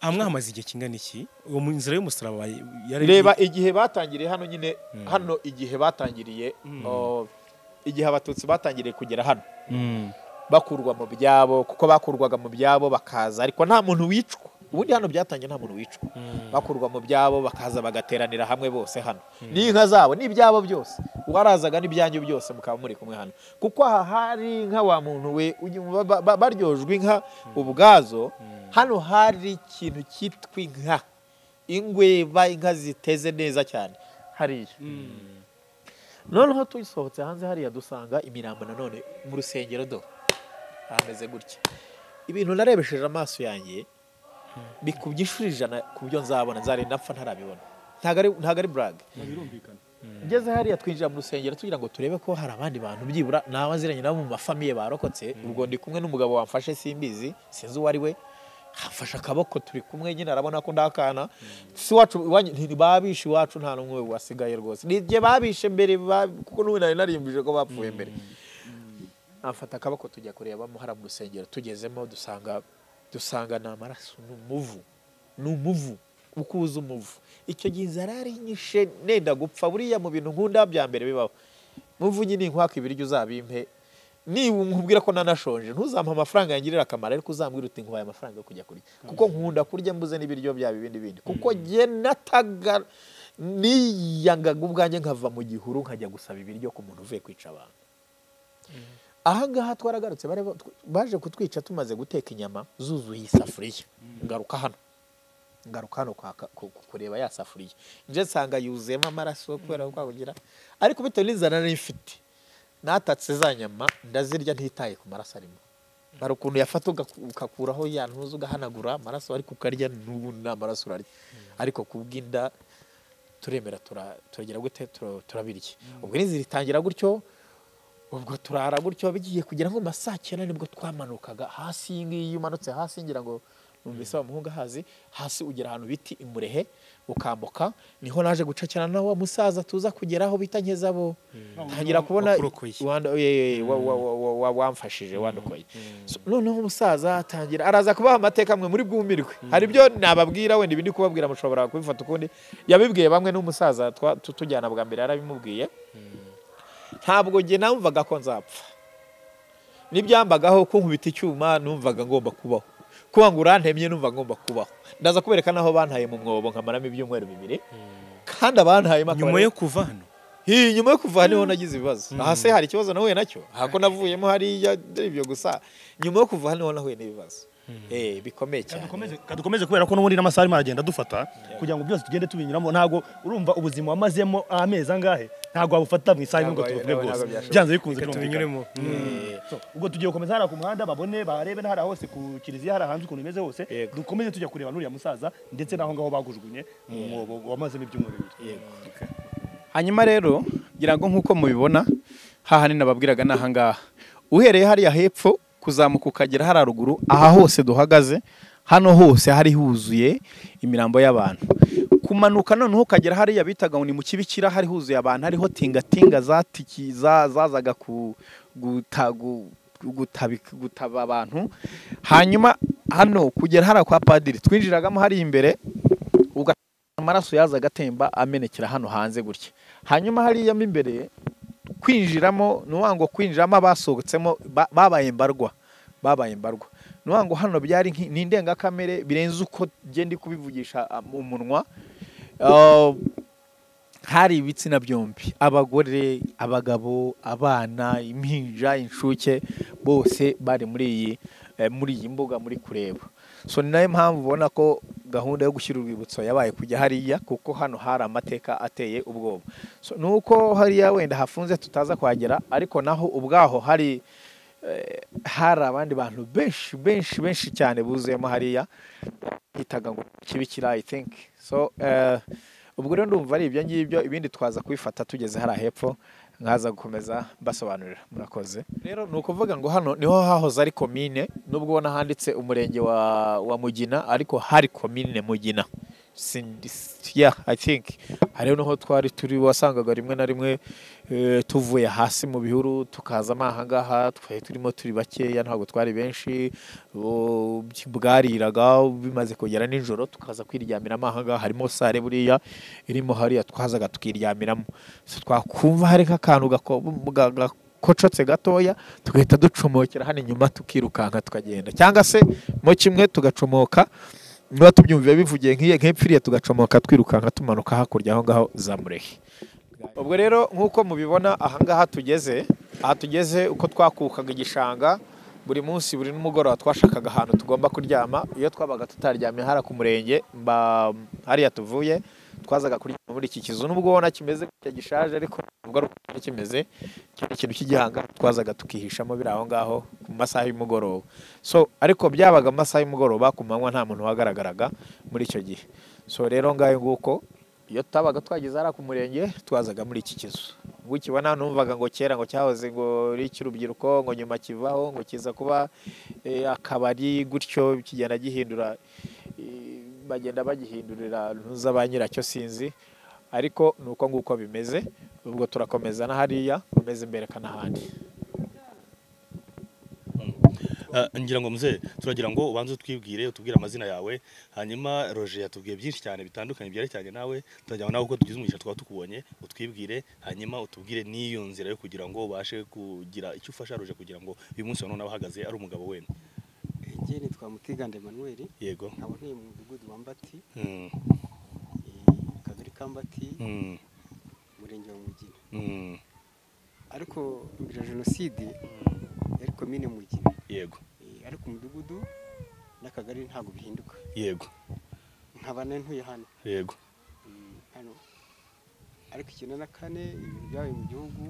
[SPEAKER 2] amwamaze igihe kingana iki uwo mu nzira y'umusaraba
[SPEAKER 1] reba igihe batangiriye hano nyine hano igihe batangiriye igihe abatutsi batangiriye kugera hano bakurwa mu byabo kuko bakurwaga mu byabo bakaza ariko nta muntu wicwa ubundi hano byatangiye nta muntu wicwa bakurwa mu byabo bakaza bagateranira hamwe bose hano n'inka zabo n'ibyabo byose warazaga n'ibyanyu byose mukaba muri kumwe hano kuko aha hari inka wa muntu we baryojwe inka ubwazo hano hari ikintu cyitwa inka ingweba inka ziteze neza cyane hariya noneho tuyisohotse hanze hariya dusanga imirambo nanone mu rusengero do ameze gutya ibintu narebesheje amaso yanjye bikubye 100 ku byo nzabona nzari napfa ntarabibona ntago ari brag ngeze hariya twinjira mu rusengero tugira ngo turebe ko hari abandi bantu byibura n'abaziranye nabo mu mafamiye barokotse ubwo ndi kumwe n'umugabo wamfashe simbizi sinzi uwo ari we hafashe akaboko turi kumwe nyine arabona ko ndakana si wacu babishe iwacu nta n'umwe wasigaye rwose nijye babishe mbere kuko n'ubu nari narimbije ko bapfuye mbere afata akaboko tujya kureba muhara mu rusengero tugezemo dusanga ni amaraso ni umuvu ukuza umuvu icyo gihe inzara yari inyishe nenda gupfa buriya mu bintu nkunda bya mbere bibaho muvu nyine inkwaka ibiryo uzabimpe niba nkubwira ko nanashonje ntuzampa amafaranga yangirira akamaro ariko uzambwira uti nkubaye amafaranga yo kujya kurya kuko nkunda kurya mbuze n'ibiryo byaba ibindi kuko jye nataga niyangaga ubwanjye nkava mu gihuru nkajya gusaba ibiryo ku muntu uvuye kwica abantu ahangaha twaragarutse baje kutwica tumaze guteka inyama zuzuye isafuriya ngaruka hano kureba ya safuriya nje nsanga yuzuyemo amaraso kubera ko kwagira ariko bitewe n'inzara nari mfite natatse za nyama ndazirya ntitaye ku maraso arimo hari ukuntu yafata ukakuraho ya ntuzi ugahanagura amaraso ariko ukarya n'ubu nta maraso urarya ariko kubw'inda turemera turagera gute turabirya ubwo n'inzira itangira gutyo ubwo turara gutyo bigiye kugira ngo masakena nibwo twamanukaga hasi y'ingiyi umanutse hasi ngira ngo numvise bamuhunga hasi ugera ahantu biti imurehe ukambuka niho naje gucakana naho musaza tuza kugeraho bita Nkezabo ntangira kubona wamfashije wandokoye noneho umusaza atangira araza kubaha amateka amwe muri bwumirwe hari byo nababwira wenda ibindi kubabwira mushobora kubifata ukundi yabibwiye bamwe n'umusaza tujyana bwa mbere yarabimubwiye ntabwo nge namvaga ko nzapfa nibyambagaho ko nkubita icyuma numvaga ngomba kubaho kuba ngo urantemye numva ngomba kubaho ndaza kubereka naho bantaye mu mwobo nkamaramo ibyumweru 2 kandi abantaye
[SPEAKER 2] nyuma yo kuva hano
[SPEAKER 1] nyuma yo kuva hano nagize ibibazo ahase hari ikibazo nahuye nacyo hako navuyemo hari ibyo gusa nyuma yo kuva hano nahuye n'ibibazo bikomeye cyane
[SPEAKER 3] kadukomeze kubera ko n'ubundi n'amasaha arimo aragenda dufata kugira ngo byose tugende tubinyuramo ntago urumva ubuzima wamazemo amezi angahe ntago wabufata mu isaha ngo tuvuge bwose byanze bikunze tubinyuremo ubwo tugiye gukomeza hara ku muhanda babone barebe n'ahara hose ku kiliziya hara hanze ukuntu imeze hose dukomeze tujya kureba n'uriya musaza ndetse naho ngaho bagujugunye mu mwobo wamazemo ibyumweru 2
[SPEAKER 4] hanyuma rero ngira ngo nkuko mubibona hahani nababwiraga nahangaha uhereye hariya hepfo kuzamuka ukagera hararuguru aha hose duhagaze hano hose hari huzuye imirambo y'abantu kumanuka noneho ukagera hariya bitaga ngo ni mu kibikira hari huzuye abantu hariho tinga zazaga gutaba abantu hanyuma hano kugera hara kwa padiri twinjiragamo hari imbere amaraso yazaga atemba amenekera hano hanze gutya hanyuma hariya imbere kwinjiramo nuwango kwinjiramo abasohotsemo babaye mbarwa nuwango hano byari ni indengakamere birenze uko gende kubivugisha umunwa hari ibitsina byombi abagore abagabo abana impinja inshuke bose bari muri iyi mbuga muri kureba so ni nayo mpamvu ubona ko gahunda yo gushyira urwibutso yabaye kujya hariya kuko hano hari amateka ateye ubwoba so nuko hariya wenda hafunze tutaza kuhagera ariko naho ubwaho hari abandi bantu benshi cyane buzuyemo hariya hitaga ngo kibikira I think so ubwo rero ndumva ari ibyo ngibyo ibindi twaza kubifata tugeze hara hepfo nkaza gukomeza basobanurira murakoze rero nukuvuga ngo hano niho hahoze ari komine nubwo ubona handitse umurenge wa Mugina ariko hari komine Mugina I think hariho noho twari turi wasangaga rimwe na rimwe tuvuye hasi mu bihuru tukaza amahangaha twaye turimo turi bakeya ntabwo twari benshi bwariraga bimaze kugera nijoro tukaza kwiryamira amahangaha harimo sare buriya irimo hariya twazaga tukiryamiramo twakumva hari nk'akantu gakocotse gatoya tugahita ducomokera hano inyuma tukirukanka tukagenda cyangwa se mo kimwe tugacomoka niba tubyumviye bivugiye nk'epfiriye tugacomoka twirukanka tumanuka hakurya aho ngaho za Murehe ubwo rero nk'uko mubibona ahangaha tugeze uko twakukaga igishanga buri munsi buri n'umugoroba twashakaga ahantu tugomba kuryama iyo twabaga tutaryamye hara ku murenge hariya tuvuye twazaga kuryama muri iki kizu nubwo ubona kimeze gishaje ariko ubwo ari kimeze ikintu cy'igihanga twazaga tukihishamo biri aho ngaho ku masaha y'umugoroba so ariko byabaga amasaha y'umugoroba ku manywa nta muntu wagaragaraga muri icyo gihe so rero ngayo nguko iyo twabaga twageze hariya ku murenge twazaga muri iki kizu ubwo ukibona numvaga ngo kera ngo cyahoze ngo ari icy'urubyiruko ngo nyuma kivaho ngo kiza kuba akabari gutyo kigenda gihindura bagenda bagihindurira ntuza ba nyiracyo sinzi ariko nuko nguko bimeze ubwo turakomeza na hariya komeza imbere kanahandi.
[SPEAKER 3] ngira ngo muzee turagira ngo ubanze utwibwire utubwire amazina yawe hanyuma Roger yatubwiye byinshi cyane bitandukanye byerekeranye nawe turagira ngo nawe uko tugize umugisha twaba tukubonye utwibwire hanyuma utubwire n'iyo nzira yo kugira ngo ubashe kugira icyo ufasha Roger kugira ngo uyu munsi wa none abahagaze ari umugabo we.
[SPEAKER 5] Njye nitwa Mutigande Emmanuel.
[SPEAKER 3] Yego.
[SPEAKER 5] Nkaba ntuye mu mudugudu wa Mbati. Kagari ka Mbati. Murenge wa Mugina. Ariko mbere jenoside yari komine Mugina.
[SPEAKER 3] Yego.
[SPEAKER 5] Ariko umudugudu n'akagari ntago bihinduka.
[SPEAKER 3] Yego.
[SPEAKER 5] Nkaba ntuye hano.
[SPEAKER 3] Yego.
[SPEAKER 5] Hano. Ariko 94 ibintu byabaye mu gihugu.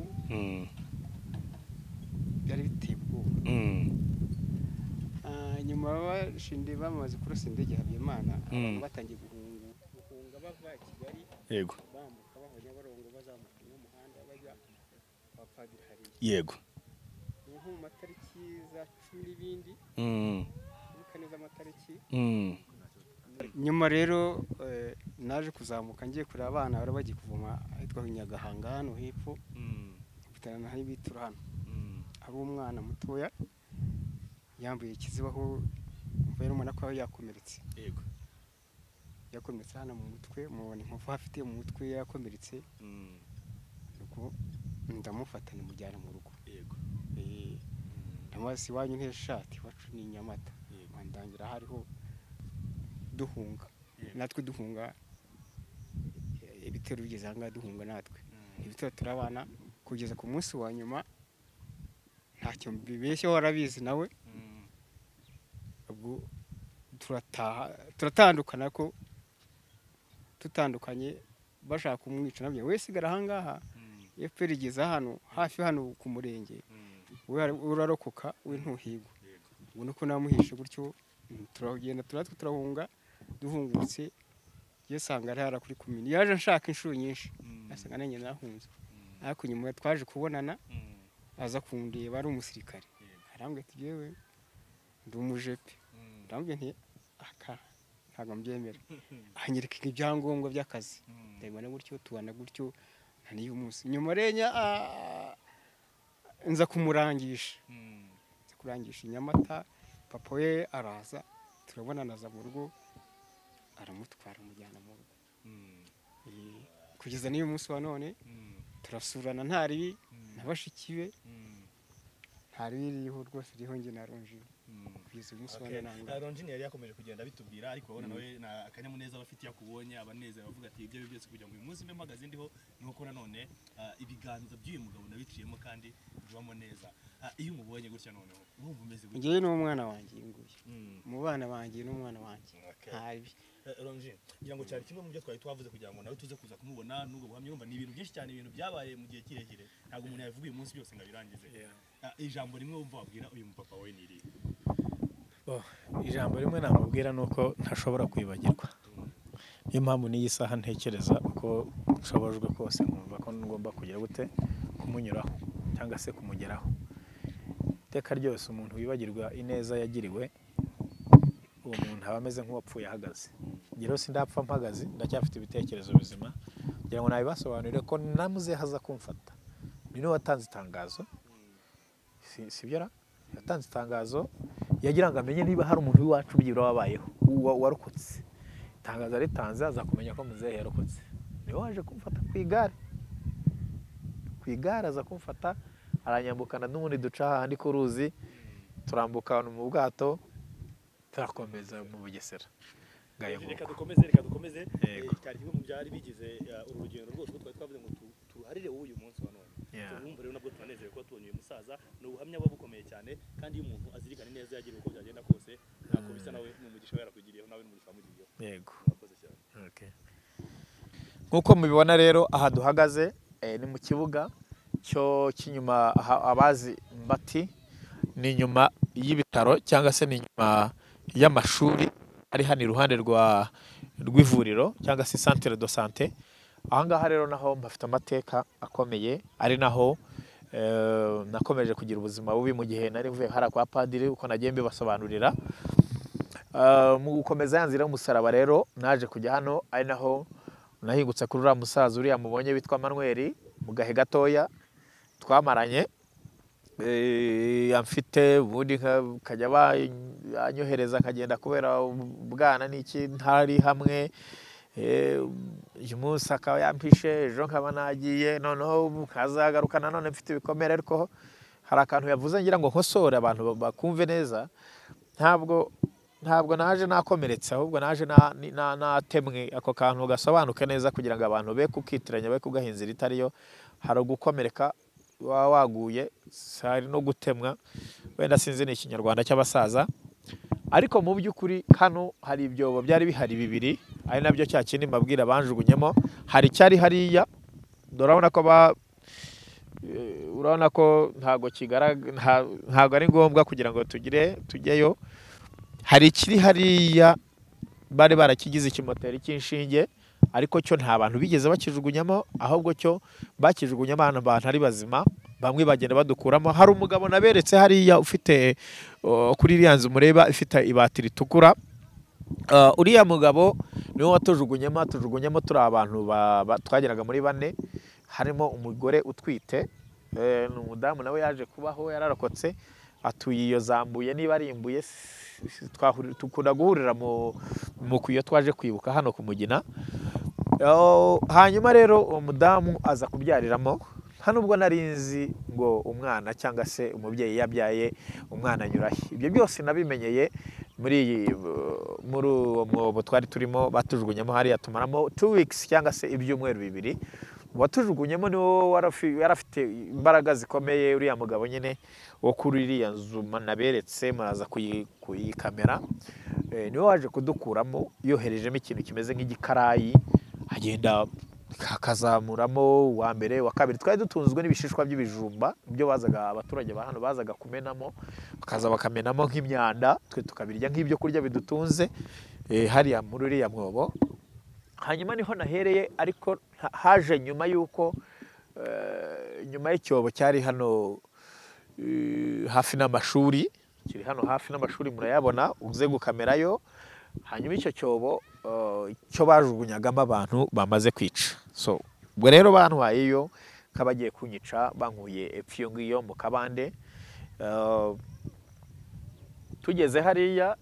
[SPEAKER 5] Byari biteye ubwoba. Nyuma bashinde bamaze kurasa indege Habimana abantu batangiye guhunga bava Kigali.
[SPEAKER 3] Yego.
[SPEAKER 5] Bambuka bava Nyabarongo bazamuka mu muhanda bajya kwa Padiri hariya.
[SPEAKER 3] Yego.
[SPEAKER 5] Mu matariki za 10 n'ibindi. Neza amatariki. Nyuma rero naje kuzamuka ngiye kuri abana bari bagiye kuvoma ahitwa Nyagahanga hano hepfo. Bitana hari bitura hano. Ari umwana mutoya yambuye ikizibaho mbere umwana ko yakomeretse.
[SPEAKER 3] Yego.
[SPEAKER 5] Yakomeretse hano mu mutwe mubona inkovu afite mu mutwe yakomeretse. Nuko ndamufatana mujyana mu rugo.
[SPEAKER 3] Yego.
[SPEAKER 5] Ndamasi wanyu nteshati wacu ni Nyamata. Mandangira hariho duhunga. Natwe duhunga ibitero bigeze hanga duhunga natwe. Ibitero turabana kugeza ku munsi wa nyuma ntacyo bibeshye warabizi nawe. Ubwo turatandukana ko tutandukanye bashaka kumwica nabyo we sigara hangaha FPR igeze hano hafi hano ku murenge we urarokoka we ntuhigwa. Ubwo nuko namuhishe gutyo turagenda turahunga duhungutse yesanga ari hara kuri komini yaje nshaka inshuro nyinshi asanga nanjye nahunze ariko nyuma twaje kubonana aza kundeba ari umusirikare arambwe tugewe ndumujepe ndambwe nti aka ntago mbyemera anyereka ibyangombwa by'akazi ndabona gutyo tubana gutyo naniyo umunsi nyuma renya nza kumurangisha kurangisha Nyamata papa we araza turabona naza mu rugo aramutwara umujyana mu rugo kugeza niyo munsi wa none turasurana ntari nabashikiwe ntari biriho rwose riho nge na Ronjine kugeza umunsi wa none.
[SPEAKER 3] Ronjine yari yakomeje kugenda bitubwira ariko ubona nawe na akanyamuneza abafite yakubonye abanezera bavuga ati ibyo byose kugira ngo uyu munsi mbe magaze ndiho nuko nanone ibiganza by'uyu mugabo nabiciyemo kandi bivamo neza. Iyo umubonye gutya none urumva umeze gutya.
[SPEAKER 5] Ngiye n'umwana wanjye nguye mu bana banjye n'umwana wanjye ntabi.
[SPEAKER 3] Ronjine ngira ngo cyari kimwe mu byo twari twavuze kugira ngo nawe tuze kuza kumubona nubwo buhamye urumva ni ibintu byinshi cyane ibintu byabaye mu gihe kirekire ntabwo umuntu yavuga uyu munsi byose ngabirangize. Ijambo rimwe wumva wabwira uyu mupapa we ni iri.
[SPEAKER 4] Ijambo rimwe namubwira nuko ntashobora kwibagirwa. Niyo mpamvu n'iyi saha ntekereza uko nshobojwe kose nkumva ko ngomba kugira gute kumunyuraho cyangwa se kumugeraho. Iteka ryose umuntu wibagirwa ineza yagiriwe uwo muntu aba ameze nk'uwapfuye ahagaze. Ngero sindapfa mpagaze ndacyafite ibitekerezo bizima kugira ngo nabibasobanurire ko namuze haza kumfata. Ni no watanze itangazo sibyo yatanze itangazo yagira ngo amenye niba hari umuntu w'iwacu byibura wabayeho warokotse. Itangazo aritanze azakumenya ko muzehe yarokotse. Niwe waje kumfata ku igare aza kumfata aranyambukana n'ubundi duca handi ku ruzi turambuka mu bwato turakomeza mu Bugesera.
[SPEAKER 3] Reka dukomeze cyari kimwe mu byari bigize urugendo rwose twari twavuze ngo tuharire uyu munsi wa none. Urumva rero nabwo tunanezerewe ko tubonye uyu musaza ni ubuhamya bwabukomeye cyane kandi iyo umuntu azirikana neza yagiriwe uko byagenda kose ntako bisa nawe n'umugisha yarakugiriyeho nawe n'umugisha wamugiriyeho.
[SPEAKER 4] Yego.
[SPEAKER 3] Okay.
[SPEAKER 4] Nkuko mubibona rero aha duhagaze ni mu kibuga cyo kinyuma abazi Mbati ni nyuma y'ibitaro cyangwa se ni nyuma y'amashuri ari hano iruhande rw'ivuriro cyangwa se centre de santé ahangaha rero naho mbafite amateka akomeye, ari naho nakomeje kugira ubuzima bubi mu gihe nari mvuye hara kwa padiri, uko nagiye mbibasobanurira. Mu gukomeza ya nzira y'umusaraba rero naje kujya hano, ari naho nahingutse kuri uriya musaza uriya mubonye witwa Manuel, mu gahe gatoya twamaranye, amfite ubundi kajya banyohereza nkagenda kubera ubwana n'iki ntari hamwe, uyu munsi akaba yampishe, ejo nkaba nagiye, noneho nkazagaruka nanone mfite ibikomere. Ariko hari akantu yavuze ngira ngo nkosore abantu bakumve neza, ntabwo naje nakomeretse, ahubwo naje natemwe. Ako kantu gasobanuke neza kugira ngo abantu be kukitiranya, be kugahinzira itariyo. Hari ugukomereka waguye, hari no gutemwa, wenda sinzi ni ikinyarwanda cy'abasaza. Ariko mu by'ukuri hano hari ibyobo byari bihari bibiri, ari nabyo cya kindi mbabwira banjugunyemo. Hari cyari hariya, urabona ko ntago ari ngombwa kugira ngo tujyeyo. Hari ikiri hariya bari barakigize ikimoteri cy'inshinge, ariko cyo nta bantu bigeze bakijugunyamo, ahubwo cyo bakijugunyamo abantu ari bazima, bamwe bagenda badukuramo. Hari umugabo naberetse hariya ufite kuri iriya nzu mureba ifite ibati ritukura, uriya mugabo niwe watujugunyemo turi abantu twageraga muri 4, harimo umugore utwite, n'umudamu nawe yaje kubaho yararokotse, atuye iyo Zambuye, niba arimbuye tukunda guhurira mu kuyo twaje kwibuka hano ku Mugina. Hanyuma rero umudamu aza kubyariramo hano, ubwo narinzi ngo umwana cyangwa se umubyeyi yabyaye umwana anyurahe. Ibyo byose nabimenyeye muri uwo mwobo twari turimo, batujugunyemo hariya tumaramo 2 weeks cyangwa se ibyumweru 2. Watujugunyemo niwo warafite imbaraga zikomeye, uriya mugabo nyine wo kuri iriya nzu naberetse, muraza kuyikamera, niwe waje kudukuramo yoherejemo ikintu kimeze nk'igikarayi, agenda akazamuramo wa mbere wa kabiri. Twari dutunzwe n'ibishishwa by'ibijumba, ibyo bazaga abaturage ba hano bazaga kumenamo, bakaza bakamenamo nk'imyanda, twe tukabirya nk'ibyo kurya bidutunze hariya muri uriya mwobo. Hanyuma niho nahereye, ariko haje nyuma y'uko nyuma y'icyobo cyari hano hafi n'amashuri, kiri hano hafi n'amashuri murayabona, uze gukamerayo. Hanyuma icyo cyobo cyo bajugunyagamo abantu bamaze kwica. So ubwo rero bantwayeyo kabagiye kunyica, bankuye epfo iyo ngiyo mu kabande. Tugeze hariya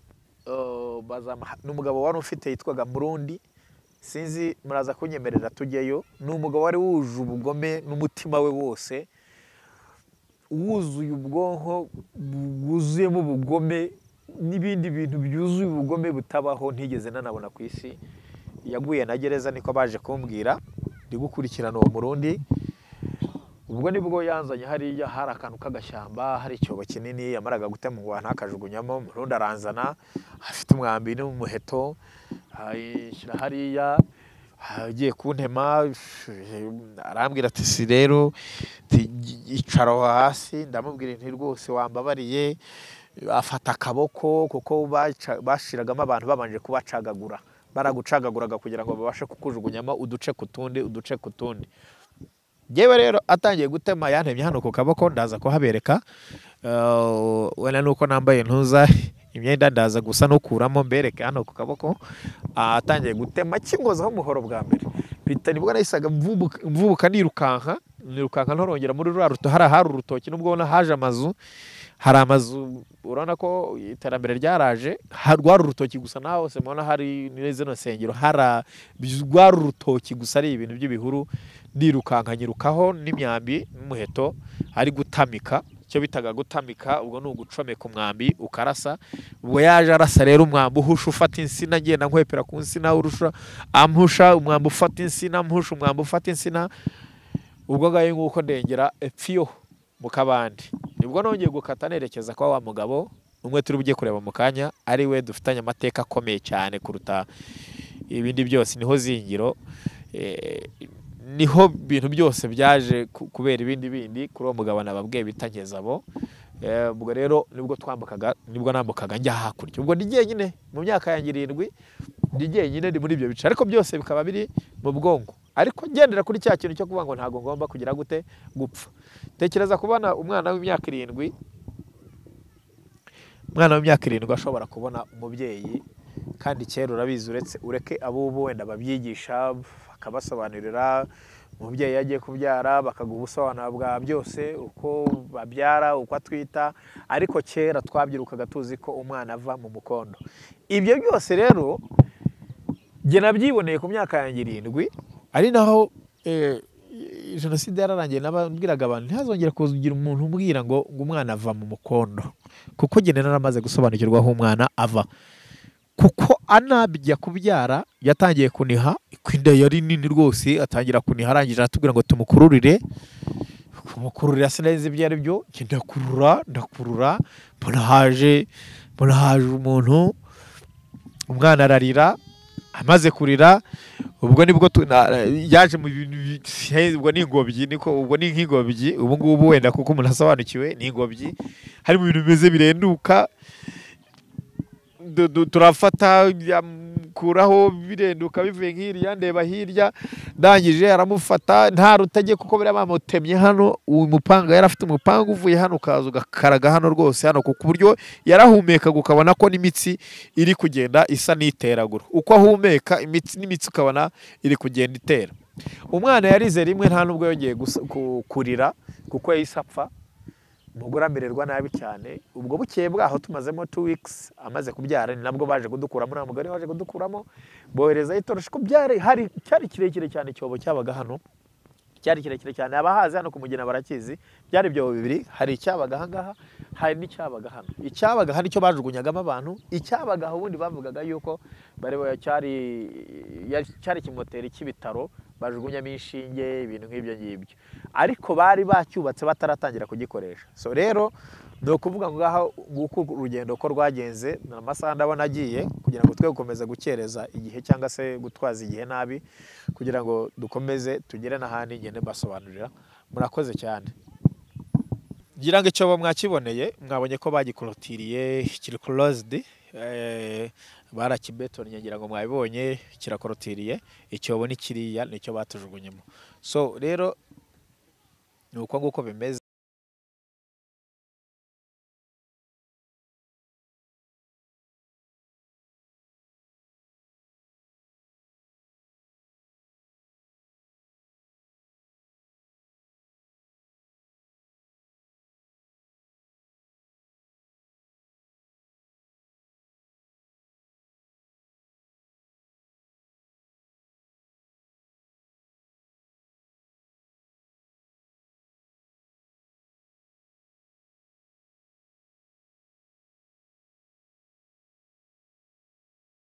[SPEAKER 4] n'umugabo wari ufite yitwaga Murundi, sinzi muraza kunyemerera tujyeyo. Ni umugabo wari wuje ubugome n'umutima we wose, wuzuye ubwonko bwuzuyemo ubugome n'ibindi bintu byuzuye ubugome butabaho ntigeze nanabona ku isi. Yaguye na gereza, niko baje kumbwira, ndi gukurikirana uwo Murundi. Ubwo nibwo yanzanye hariya, hari akantu k'agashyamba, hari icyobo kinini yamaraga gutema ngo ntakajugunyamo. Murundi aranzana afite umwambi n'umuheto, ayishyira hariya, agiye kuntema arambwira ati si rero icara hasi. Ndamubwira nti rwose wambabariye. Afata akaboko, kuko bashiragamo abantu babanje kubacagagura, baragucagaguraga kugira ngo babashe kukujugunyamo uduce ku tundi. Yewe rero atangiye gutema yantemye hano ku kaboko, ndaza kuhabereka. Wena nuko nambaye ntuza imyenda, ndaza gusa no kuramo mbereke hano ku kaboko. Atangiye gutema kingozaho umuhoro bwa mbere, bita nibwo nahisaga mvubuka nirukanka ntorongera muri rwa ruto. Hari urutoki, nubwo ubona haje amazu, hari amazu, urabona ko iterambere ryaraje. Rwari urutoki gusa, naho hose mubona hari zino nsengero, rwari urutoki gusa, ari ibintu by'ibihuru. Ndirukanka nyirukaho n'imyambi n'umuheto, ari gutamika. Icyo bitaga gutamika, ubwo ni ugucomeka umwambi ukarasa. Ubwo yaje arasa rero umwambi uhusha ufata insina, ngenda nkwepera ku nsina, urusha ampusha umwambi ufata insina, ampusha umwambi ufata insina. Ubwo ngaye nguko ndengera epfiyo mu kabandi, nibwo nongeye gukata nerekeza kwa wa mugabo umwe turi bujye kureba mu kanya, ari we dufitanye amateka akomeye cyane kuruta ibindi byose. Niho zingiro, niho bintu byose byaje kubera ibindi kuri uwo mugabo nababwiye bita Nkezabo. Ubwo rero nibwo nambukaga njya hakurya. Ubwo ndi jyenyine mu myaka ya 7, ndi jyenyine ndi muri ibyo bice, ariko byose bikaba biri mu bwonko. ariko ngendera kuri cya kintu cyo kuvuga ngo ntabwo ngomba kugira gute gupfa. Tekereza kubona umwana w'imyaka 7, ashobora kubona umubyeyi, kandi kera urabizi ureke abubu wenda babyigisha bakabasobanurira, umubyeyi yagiye kubyara bakaguha ubusobanuro bwa byose, uko babyara, uko atwita, ariko kera twabyirukaga tuzi ko umwana ava mu mukondo. Ibyo byose rero jye nabyiboneye ku myaka yanjye 7, ari naho jenoside yararangiye, nababwiraga abantu ntihazongera kugira umuntu umbwira ngo umwana ava mu mukondo, kuko jye naramaze gusobanukirwa aho umwana ava. Kuko anabijya kubyara yatangiye kuniha, inda yari nini rwose, atangira kuniha, arangije aratubwira ngo tumukururire. Kumukururira sinzi ibyo ari byo, ndakurura, mbona haje umuntu, umwana ararira. Amaze kurira, ubwo nibwo yaje mu bintu, ubwo ni ingobyi, ubwo ni nk'ingobyi ubu ngubu wenda kuko umuntu asobanukiwe ni ingobyi, hari mu bintu bimeze birenduka, turafata kuraho birenduka bivuye nk'iriya, ndeba hirya, ndangije aramufata, nta rutege kuko bari bamutemye hano, uyu mupanga yari afite umupanga uvuye hano ukaza ugakaraga hano rwose hano, ku buryo yarahumekaga ukabona ko n'imitsi iri kugenda isa n'iteragura, uko ahumeka n'imitsi ukabona iri kugenda itera. Umwana yarize rimwe, nta nubwo yongeye kurira kuko yahise apfa. Umugore amererwa nabi cyane. Ubwo bukeye bwaho tumazemo 2 weeks amaze kubyara, ni nabwo baje kudukuramo, nta mugore waje kudukuramo, bohereza itoroshi ko cyari kirekire cyane, cyobo cyabaga hano cyari kirekire cyane. Abahazi hano ku Mugina barakizi, byari ibyobo bibiri, hari icyabaga aha ngaha, hari n'icyabaga hano. Icyabaga hari icyo bajugunyagamo abantu, icyabaga ubundi bavugaga yuko cyari kimoteri cy'ibitaro bajugunyamo inshinge, ibintu nk'ibyo ngibyo, ariko bari bacyubatse bataratangira kugikoresha. So rero ni ukuvuga ngo ngaho nguko urugendo ko rwagenze, n'amasaha ndabona agiye, kugira ngo twe gukomeza gukereza igihe cyangwa se gutwaza igihe nabi, kugira ngo dukomeze tugere n'ahandi ngende basobanurira. Murakoze cyane. Ngira ngo icyobo mwakiboneye, mwabonye ko bagikorotiriye, kiri closed, barakibetonye, ngira ngo mwabibonye kirakorotiriye. Icyobo ni kiriya, nicyo batujugunyemo. So rero ni uko nguko bimeze.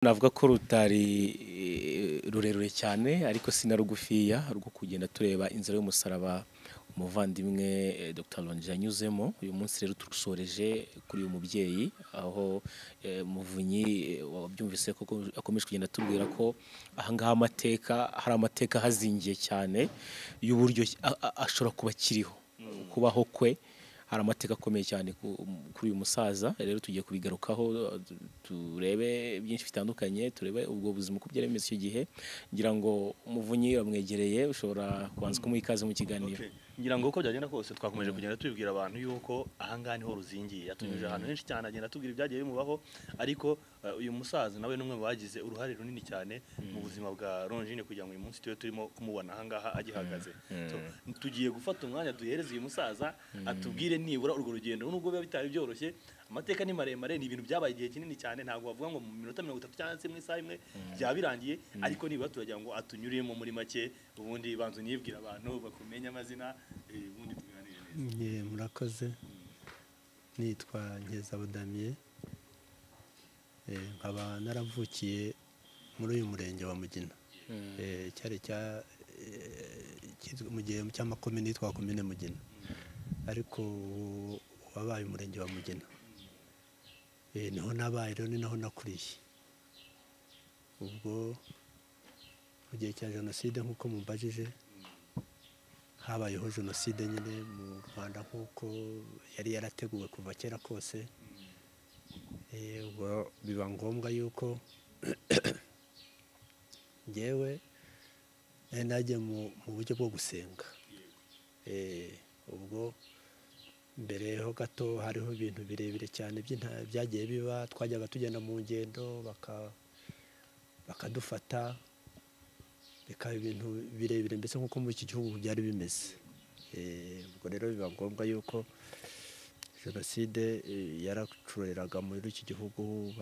[SPEAKER 2] navuga ko rutari rurerure cyane, ariko sina rugufiya rwo kugenda tureba inzira y'umusaraba umuvandimwe Dr. Lonje yanyuzemo. Uyu munsi rero turusoreje kuri uyu mubyeyi, aho muvunyi wabyumvise ko akomeje kugenda tubwira ko ahangaha hari amateka hazingiye cyane y'uburyo ashobora kuba kiriho, kubaho kwe hari amateka akomeye cyane kuri uyu musaza. Rero tugiye kubigarukaho, turebe byinshi bitandukanye, turebe ubwo buzima uko byari bimeze icyo gihe. Ngira ngo umuvunyi bamwegereye, ushobora kubanza kumuha ikaze mu kiganiro.
[SPEAKER 3] ngira ngo uko byagenda kose twakomeje kugenda tubibwira abantu yuko ahangaha niho ruzingiye. Yatunyuje ahantu henshi cyane, agenda atubwira ibyagiye bimubaho, ariko uyu musaza nawe n'umwe mu bagize uruhare runini cyane mu buzima bwa Longine kugira ngo uyu munsi tube turimo kumubona ahangaha agihagaze. Tugiye gufata umwanya duhereze uyu musaza atubwire nibura urwo rugendo, nubwo biba bitari byoroshye. Amateka ni maremare, ni ibintu byabaye igihe kinini cyane, ntabwo bavuga ngo mu minota 30 cyangwa se mu isaha imwe byabirangiye, ariko niba turagira ngo atunyuremo muri make, ubundi banzu nibwira abantu bakumenya amazina, ubundi tuganire neza.
[SPEAKER 6] Murakoze. Nitwa Nkezabudamiye, nkaba naravukiye muri uyu murenge wa Mugina, cyari mu gihe cy'amakomine yitwa komine Mugina, ariko wabaye umurenge wa Mugina. Niho nabaye rero, ni naho nakuriye. Ubwo mu gihe cya jenoside nk'uko mubajije, habayeho jenoside nyine mu Rwanda nk'uko yari yarateguwe kuva kera kose. Ubwo biba ngombwa yuko njyewe nagiye mu buryo bwo gusenga. Ubwo mbere ho gato hariho ibintu birebire cyane byagiye biba, twajyaga tugenda mu ngendo bakadufata, bikaba ibintu birebire mbese nk'uko muri iki gihugu byari bimeze. Ubwo rero biba ngombwa yuko jenoside yaracureraga muri iki gihugu,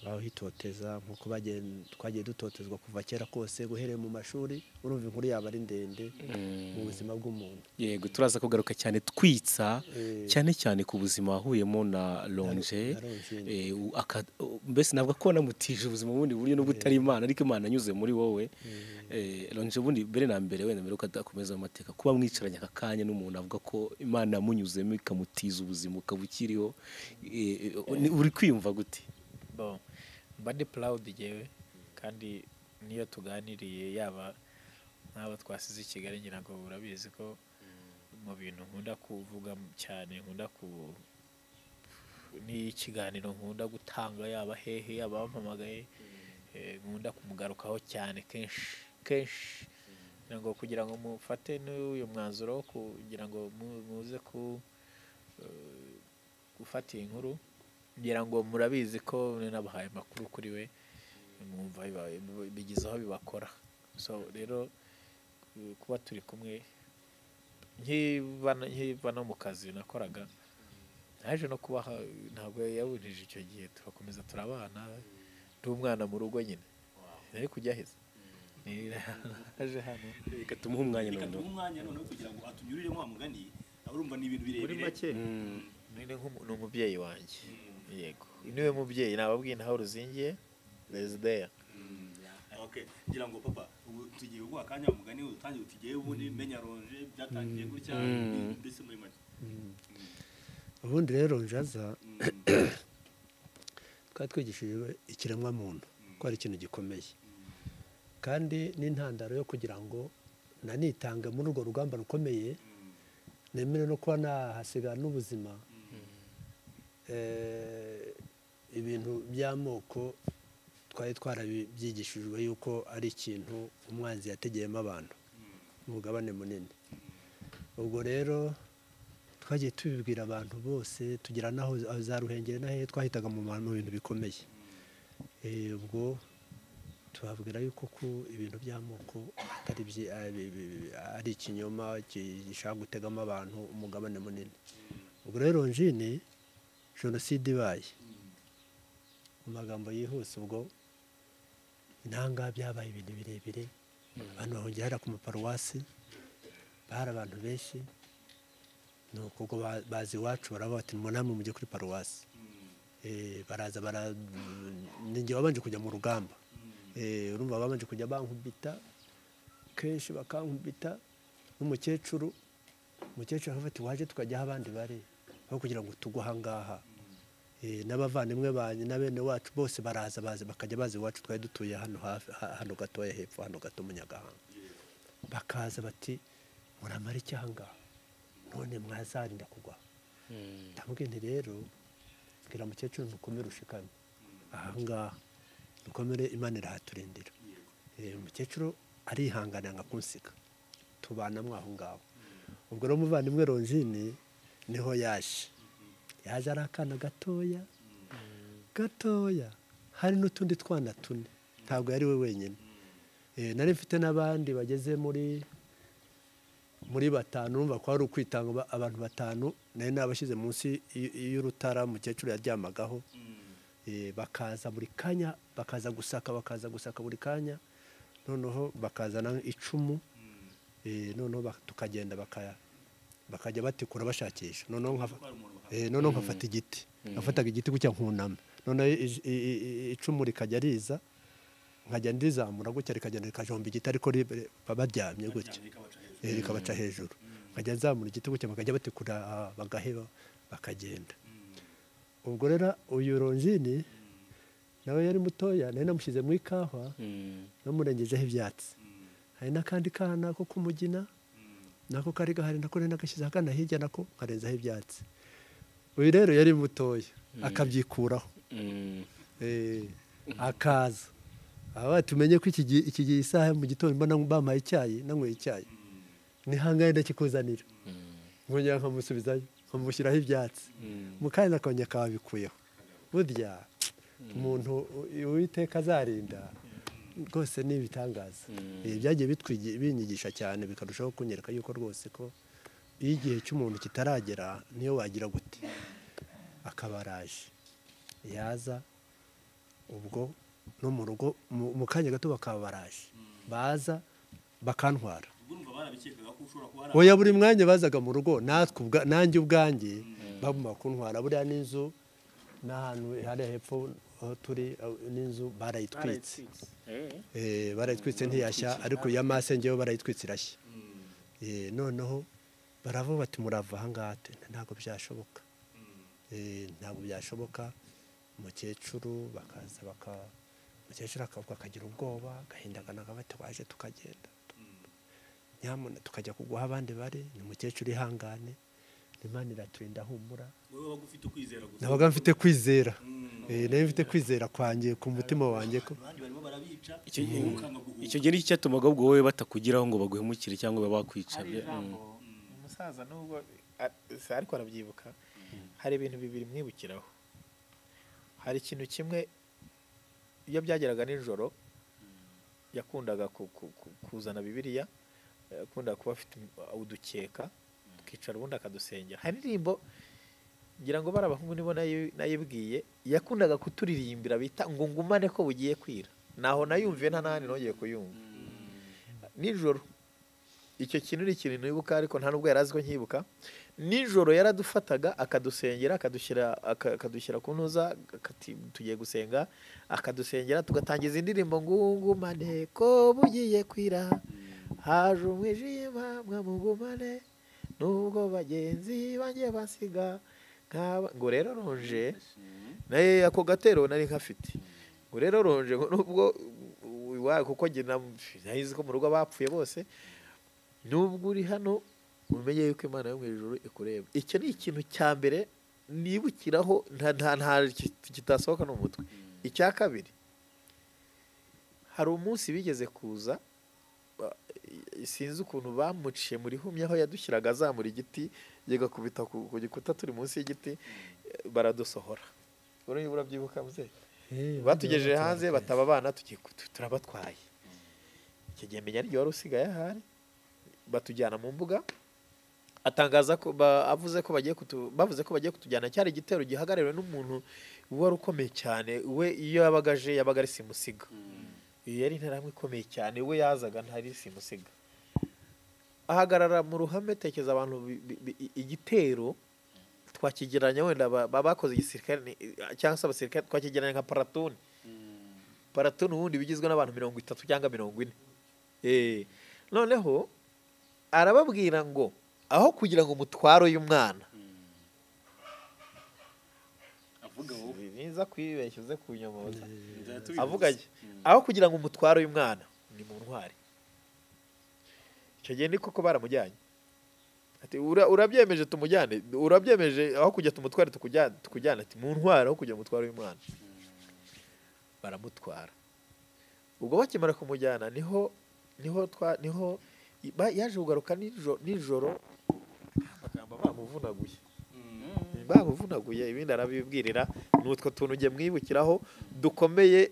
[SPEAKER 6] bahitoteza nk'uko twagiye dutotezwa kuva kera kose, guhereye mu mashuri. Urumva inkuru yaba ari ndende mu buzima bw'umuntu.
[SPEAKER 2] Yego, turaza kugaruka cyane twitsa cyane cyane ku buzima wahuyemo na Ronje. Mbese ntabwo ko namutije ubuzima bundi buryo nubwo utari Imana, ariko Imana anyuze muri wowe. Ronje bundi mbere na mbere, wenda mbere ukadakomeza amateka, kuba mwicaranye aka kanya n'umuntu avuga ko Imana yamunyuzemo ikamutiza ubuzima ukaba ukiriho, uri kwiyumva gute?
[SPEAKER 1] Mba ndi proud yewe, kandi niyo tuganiriye yaba nk'abo twasize i Kigali, ngira ngo urabizi ko mu bintu nkunda kuvuga cyane, n'ikiganiro nkunda gutanga, yaba hehe yaba bampamagaye, nkunda kumugarukaho cyane kenshi kugira ngo mufate n'uyu mwanzuro kugira ngo muze gufata inkuru, ngira ngo murabizi ko nabahaye amakuru kuri we, mwumva bigize aho bibakora. So rero kuba turi kumwe nkiba no mu kazi nakoraga, naje no kubaha, ntabwo yabujije icyo gihe, turakomeza turabana, ndi umwana mu rugo nyine, nari kujya heza aje hano,
[SPEAKER 2] reka tumuhe umwanya
[SPEAKER 3] noneho kugira ngo atunyuriremo wa mugani. Urumva ni ibintu birebire
[SPEAKER 1] muri make. Ni umubyeyi wanjye, yego, niwe mubyeyi nababwiye ntaho ruzingiye there.
[SPEAKER 3] Ngira ngo papa, ubu tugiye guha akanya umugani utangiye utigiye ubundi menya Ronje byatangiye gutya, mbese muri make.
[SPEAKER 6] Ubundi rero Ronje aza twari twigishijwe ikiremwa muntu ko ari ikintu gikomeye, kandi n'intandaro yo kugira ngo nanitange muri urwo rugamba rukomeye, nemere no kuba nahasiga n'ubuzima. Ibintu by'amoko twari twarabyigishijwe yuko ari ikintu umwanzi yategeyemo abantu umugabane munini. Ubwo rero twagiye tubibwira abantu bose, tugira naho za Ruhengeri na hehe twahitaga mu bintu bikomeye. Ubwo tubabwira yuko ibintu by'amoko ari ikinyoma gishaka gutegamo abantu umugabane munini. Ubwo rero Ronjine, jenoside ibaye, mu magambo yihuse, ubwo intanga byabaye ibintu birebire, abantu bahongera ku maparuwasi, bahari abantu benshi, nuko ubwo bazi iwacu baravuga bati namwe mujye kuri paruwasi. Baraza ninjye wabanje kujya mu rugamba. Urumva babanje kujya bankubita kenshi, bakankubita n'umukecuru akavuga ati waje tukajya aho abandi bari, aho kugira ngo tugwe aha ngaha. N'abavandimwe banjye na bene wacu bose baraza bakajya bazi iwacu, twari dutuye hano hafi, hano gatoya hepfo, hano gato mu Nyagahanga. Bakaza bati muramara iki aha ngaha, none mwazarinda kugwa. Ndamubwira nti rero bwira mukecuru ntukomere ushikame aha ngaha, dukomere, Imana irahaturindira. Umukecuru arihangana nga kunsiga, tubana mwaho ngaho. Ubwo rero umuvandimwe Ronjine niho yaje ari akana gatoya, hari n'utundi twana tune, ntabwo yari we wenyine. Nari mfite n'abandi bageze muri batanu, urumva ko hari ukwitanga abantu batanu, nari nabashyize munsi y'urutara umukecuru yaryamagaho. Bakaza buri kanya, bakaza gusaka buri kanya, noneho bakazana icumu, noneho tukagenda bakajya batikura bashakisha. Noneho nkafata igiti, nafataga igiti gutya nkunama, noneho icumu rikajya riza, nkajya ndizamura gutya, rikagenda rikajomba igiti, ariko baryamye gutya, rikabaca hejuru. Nkajya nzamura igiti gutya, bakajya batikura, bagaheba, bakagenda. Ubwo rero uyu Ronjine nawe yari mutoya, nari namushyize mu ikawa, namurengejeho ibyatsi. Hari n'akandi kana ko kumugina, nako kari gahari, nako nari nagashyize akana hirya, nako karenzaho ibyatsi. Uyu rero yari mutoya, akabyikuraho, akaza aba tumenye ko iki gihe isaha mu gitondo mba bampaye icyayi nanyweye icyayi nihangane ndakikuzanira nkongera nkamusubizayo nkamushyiraho ibyatsi mu kanya akongera akabikuyeho burya umuntu uwiteka azarinda rwose ni ibitangaza byagiye binyigisha cyane bikarushaho kunyereka yuko rwose ko iyo igihe cy'umuntu kitaragera niyo wagira gute akaba araje yaza ubwo no mu rugo mu kanya gato bakaba baraje baza bakantwara oya buri mwanya bazaga mu rugo nanjye ubwanjye bagomba kuntwara buriya n'inzu n'ahantu hariya hepfo aho turi n'inzu barayitwitse barayitwitse ntiyashya ariko iya masengeho barayitwitse irashya noneho baravuga bati murava ahangaha ntabwo byashoboka ntabwo byashoboka umukecuru bakaza umukecuru akavuga akagira ubwoba agahindagana bati waje tukagenda nyamuna tukajya kuguha abandi bari ni umukecuru ihangane Imana iraturinda humura nabaga mfite kwizera nayo mfite kwizera kwanjye ku mutima wanjye ko
[SPEAKER 2] icyo gihe nicyo cyatumaga ubwo wowe batakugiraho ngo baguhemukire cyangwa babe bakwica
[SPEAKER 1] umusaza nubwo ariko arabyibuka hari ibintu bibiri mwibukiraho hari ikintu kimwe iyo byageraga nijoro yakundaga kuzana bibiliya yakundaga kuba afite udukeka tukicara ubundi akadusengera hari indirimbo ngira ngo bari abahungu nibo nayibwiye yakundaga kuturirimbira bita ngo ngumane ko bugiye kwira naho nayumviye nta nahandi nongeye kuyumva nijoro icyo kintu ni ikintu nibuka ariko nta nubwo yari azi ko nkibuka nijoro yaradufataga akadusengera akadushyira ku ntuza tugiye gusenga akadusengera tugatangiza indirimbo ngungumane ko bugiye kwira haje umwijima mwamugumane nubwo bagenzi banjye basiga ngo rero ronje naye ako gatero nari nkafite ngo rero ronje nubwo kuko nahizi ko mu rugo bapfuye bose nubwo uri hano umenye yuko Imana yo mu ijuru ikureba icyo ni ikintu cya mbere nibukiraho nta kitasohoka no mu mutwe icya kabiri hari umunsi bigeze kuza sinzi ukuntu bamuciye muri humye aho yadushyiraga azamura igiti yegakubita ku gikuta turi munsi y'igiti baradusohora urabyibuka muze batugejeje hanze bataba abana turabatwaye icyo gihe menya ari wari usigaye ahari batujyana mu mbuga atangaza ko bavuze ko bagiye kutujyana cyari igitero gihagarariwe n'umuntu wari ukomeye cyane we iyo yabaga ari simusiga yari interahamwe ikomeye cyane we yazaga ntari simusiga ahagarara mu ruhame tekeza abantu igitero twakigeranya wenda bakoze igisirikare cyangwa se abasirikare twakigeranya nka paratoni ubundi bigizwe n'abantu 30 cyangwa 40 noneho arababwira ngo aho kugira ngo umutwaro y'umwana avuga wowe niza kwibeshya uze kunyomoza avuga aho kugira ngo umutwaro y'umwana ni mu ntwari icyo gihe ni koko baramujyanye ati urabyemeje tumujyane urabyemeje aho kujya tumutware tukujyana ati mu ntwari aho kujya umutwaro y'umwana baramutwara ubwo bakimara kumujyana niho yaje kugaruka nijoro bamuvunaguye ibindi arabibwirira n'utwo tuntu ugiye mwibukiraho dukomeye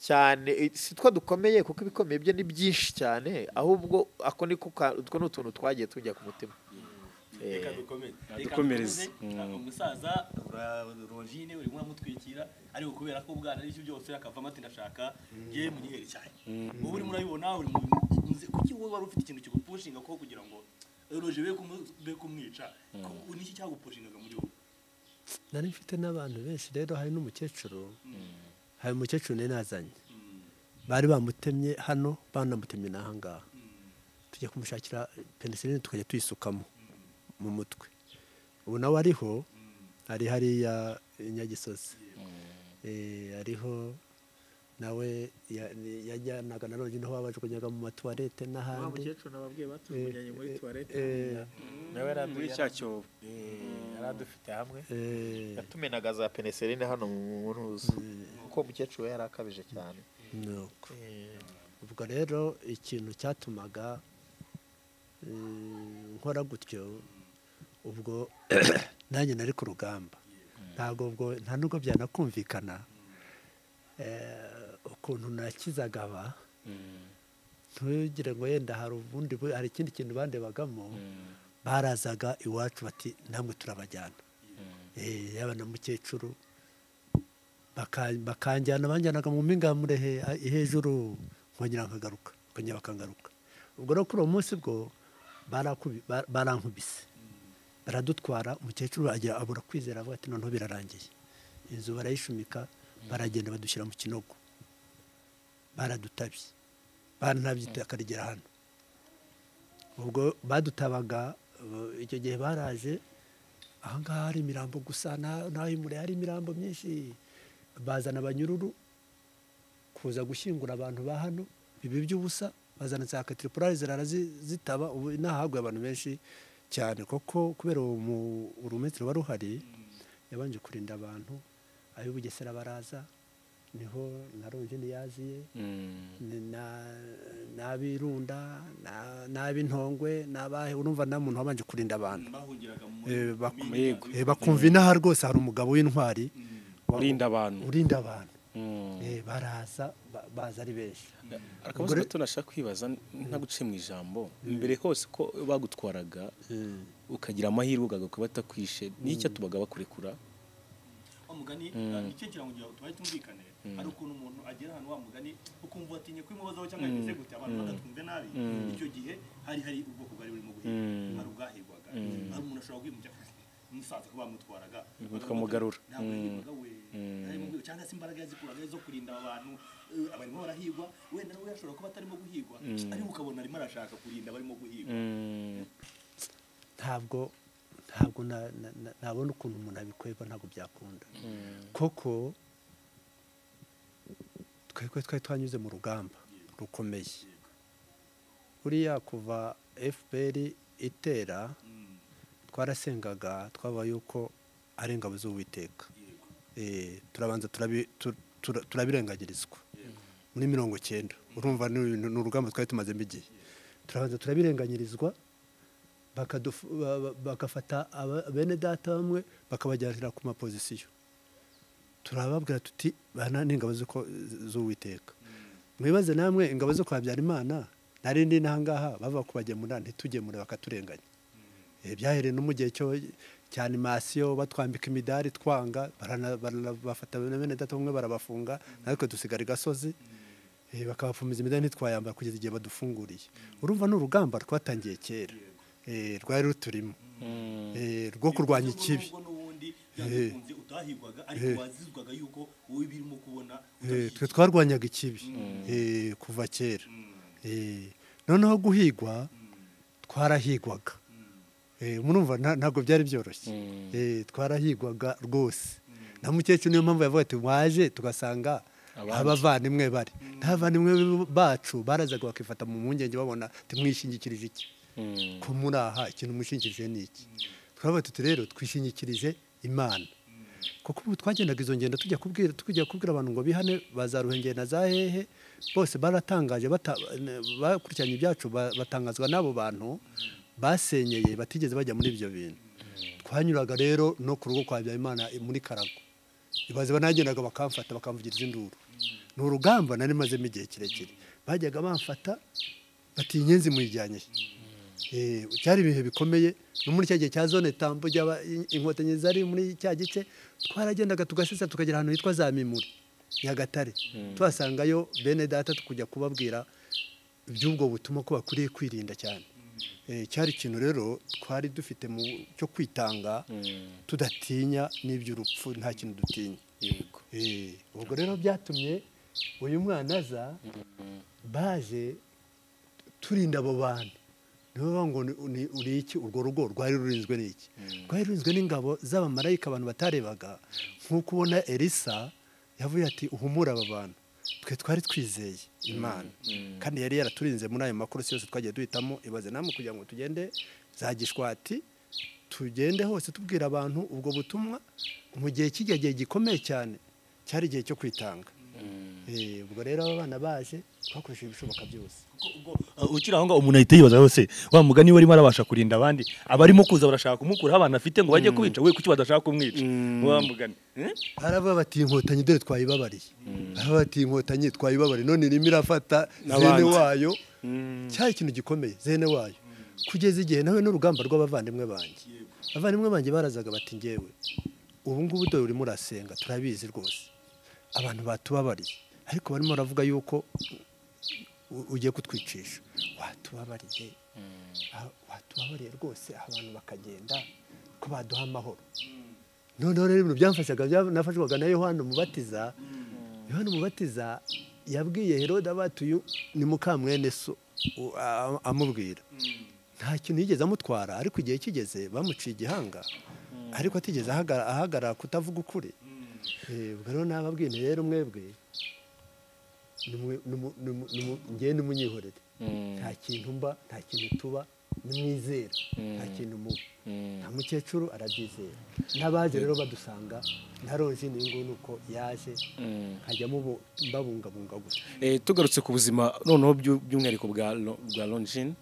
[SPEAKER 1] cyane si two dukomeye kuko ibikomeye bye ni byinshi cyane ahubwo ako niko utwo ni utuntu twagiye tujya ku mutima
[SPEAKER 3] reka dukomereze umusaza Rogine uri muramutwikira ariko kubera ko ubwana ari cyo byose akavamo ati ndashaka ngiye mu gihere cyane ubu uri murabibona uri kuki wowe wari ufite ikintu kigupushinga ko kugira ngo Roje be kumwica niki cyagupushingaga muri wowe
[SPEAKER 6] nari mfite n'abantu benshi rero hari n'umukecuru hari umukecuru nazanye bari bamutemye hano banamutemye n'ahangaha tujya kumushakira penicilline tukajya tuyisukamo mu mutwe ubu nawe ariho ari hariya Nyagisozi ariho nawe yajyanaga na none aho babaje kujyaga mu matuwarete n'ahandi
[SPEAKER 1] umukecuru nababwiye batumujyanye muri tuwarete nawe
[SPEAKER 2] muri cyacyo
[SPEAKER 1] yaradufite hamwe yatumenaga za penicilline hano mu ntuzi kuko umukecuru we yari akabije cyane
[SPEAKER 6] nuko ubwo rero ikintu cyatumaga nkora gutyo ubwo nanjye nari ku rugamba nta nubwo byanakumvikana ukuntu nakizaga aba ntugire ngo yenda hari ikindi kintu bandebagamo barazaga iwacu bati namwe turabajyana yaba na mukecuru bakanjyana banjyanaga mu mpinga murehe hejuru nkongera nkagaruka bakongera bakangaruka ubwo rero kuri uwo munsi bwo barankubise baradutwara umukecuru abura kwizera avuga ati noneho birarangiye inzu barayishumika baragenda badushyira mu kinogo baradutabye barantabye akarigera hano ubwo badutabaga icyo gihe baraje ahangaha hari imirambo gusa naho imure hari imirambo myinshi bazana abanyururu kuza gushyingura abantu ba hano bibi by'ubusa bazana za katiripurari zitaba ubu inahaguye abantu benshi cyane koko kubera urumetero wari uhari yabanje kurinda abantu ay'ubugesera baraza niho na Ronjini yaziye n'abirunda n'ab'intongwe n'abahe urumva nta muntu wabanje kurinda abantu bakumva inaha rwose hari umugabo w'intwari
[SPEAKER 2] urinda abantu
[SPEAKER 6] baraza baza ari benshi
[SPEAKER 2] akabazo gato nashaka kwibaza ntaguce mu ijambo mbere hose ko bagutwaraga ukagira amahirwe ugagaruka batakwishe n'icyo tubaga bakurekura
[SPEAKER 3] mugani nicyo kirango gihe tubaye tumvikane ari ukuntu umuntu agera ahantu wa mugani ukumva atinye kwimubazaho cyangwa yageze gute abantu bagatwumve nabi icyo gihe hari ubwoko bwari burimo guhiga hari ubwahigwaga hari umuntu ashobora kwimujya umusaza ko bamutwaraga
[SPEAKER 2] bakamugarura
[SPEAKER 3] ntabwo yahigwaga we cyangwa se imbaraga yazikuraga zo kurinda abantu barimo barahigwa wenda nawe yashobora kuba atarimo guhigwa ariko ukabona arimo arashaka kurinda barimo guhigwa
[SPEAKER 6] ntabwo nabona ukuntu umuntu abikweba ntabwo byakunda koko twari twanyuze mu rugamba rukomeye buriya kuva FPR itera twarasengaga twaba yuko ari ingabo z'Uwiteka turabanza turabirengagirizwa muri 90 urumva ni urugamba twari tumazemo igihe turabanza turabirenganyirizwa bakafata bene data bamwe bakabajyanira ku mapozisiyo turababwira tuti bana n'ingabo z'Uwiteka mwibaze namwe ingabo zo kwa Habyarimana narindi nahangaha bava kubagemura ntitugemure bakaturenganya byahereye no mu gihe cya animation batwambika imidari twanga bafata bene data bamwe barabafunga natwe dusigara igasozi bakabafumiza imidari ntitwayambara kugeza igihe badufunguriye urumva n'urugamba rwatangiye kera rwari ruturimo rwo kurwanya ikibi twe twarwanyaga ikibi kuva kera noneho guhigwa twarahigwaga murumva ntabwo byari byoroshye twarahigwaga rwose na mukecuru niyo mpamvu yavuga ati waje tugasanga abavandimwe bari n'abavandimwe bacu barazaga bakifata mu mpungenge babona timwishingikirije iki ko muri aha ikintu mushingikirije ni iki twavuga tuti rero twishingikirije Imana kuko ubu twagendaga izo ngendo tujya kubwira abantu ngo bihane bazaruhengera na za hehe bose baratangaje bakurikiranye ibyacu batangazwa n'abo bantu basenyeye batigeze bajya muri ibyo bintu twanyuraga rero no ku rugo kwa Habyarimana muri Karago ibaze banagendaga bakamfata bakamvugiriza induru ni urugamba nari mazemo igihe kirekire bajyaga bamfata bati inyenzi muyijyanye cyari ibihe bikomeye no muri cya gihe cya zone tambo inkotanyi zari muri cya gice twaragendaga tugasesa tukagera ahantu hitwa za Mimuri Nyagatare tuhasangayo bene data tukujya kubabwira iby'ubwo butuma ko bakwiriye kwirinda cyane cyari ikintu rero twari dufite mu cyo kwitanga tudatinya n'iby'urupfu nta kintu dutinya
[SPEAKER 2] yego
[SPEAKER 6] ubwo rero byatumye uyu mwana aza baje turinda abo bantu niho ngo uri iki urwo rugo rwari rurinzwe n'iki rwari rurinzwe n'ingabo z'abamarayika abantu batarebaga nk'uko ubona Elisa yavuye ati uhumura aba bantu twe twari twizeye Imana kandi yari yaraturinze muri ayo makuru yose twagiye duhitamo ibaze namwe kugira ngo tugende za Gishwati tugende hose tubwira abantu ubwo butumwa mu gihe cy'igihe gikomeye cyane cyari igihe cyo kwitanga ubwo rero aba bana baje twakoresheje ibishoboka byose.
[SPEAKER 3] ukiri aho ngaho umuntu ahita yibaza yose wa mugani we arimo arabasha kurinda abandi abarimo kuza barashaka kumukuraho abana afite ngo bajye kubica we kuki badashaka kumwica wa mugani
[SPEAKER 6] haravuga bati inkotanyi dore twayibabariye, haravuga bati inkotanyi twayibabariye none irimo irafata zene wayo, cyari ikintu gikomeye zene wayo, kugeza igihe nawe n'urugamba rw'abavandimwe banjye. Abavandimwe banjye barazaga bati ngewe ubu ngubu dore urimo urasenga turabizi rwose abantu batubabariye, ariko barimo baravuga yuko ugiye kutwicisha, watubabariye rwose abantu bakagenda ko baduha amahoro. Noneho rero ibintu byamfashaga nafashwaga na Yohana Umubatiza. Yohana Umubatiza yabwiye Herode abatuye ni mukamwene so amubwira nta kintu yigeze amutwara, ariko igihe kigeze bamuciye igihanga, ariko atigeze ahagarara kutavuga ukuri. Ubwo rero nababwiye rero mwebwe ngewe nimunyihorere, nta kintu mba nta kintu tuba nimwizera, nta kintu muba. Nta mukecuru arabyizera, n'abaje rero badusanga na Rongine ngo nuko yaje nkajya mbabungabunga gutya.
[SPEAKER 2] Tugarutse ku buzima noneho by'umwihariko bwa Rongine,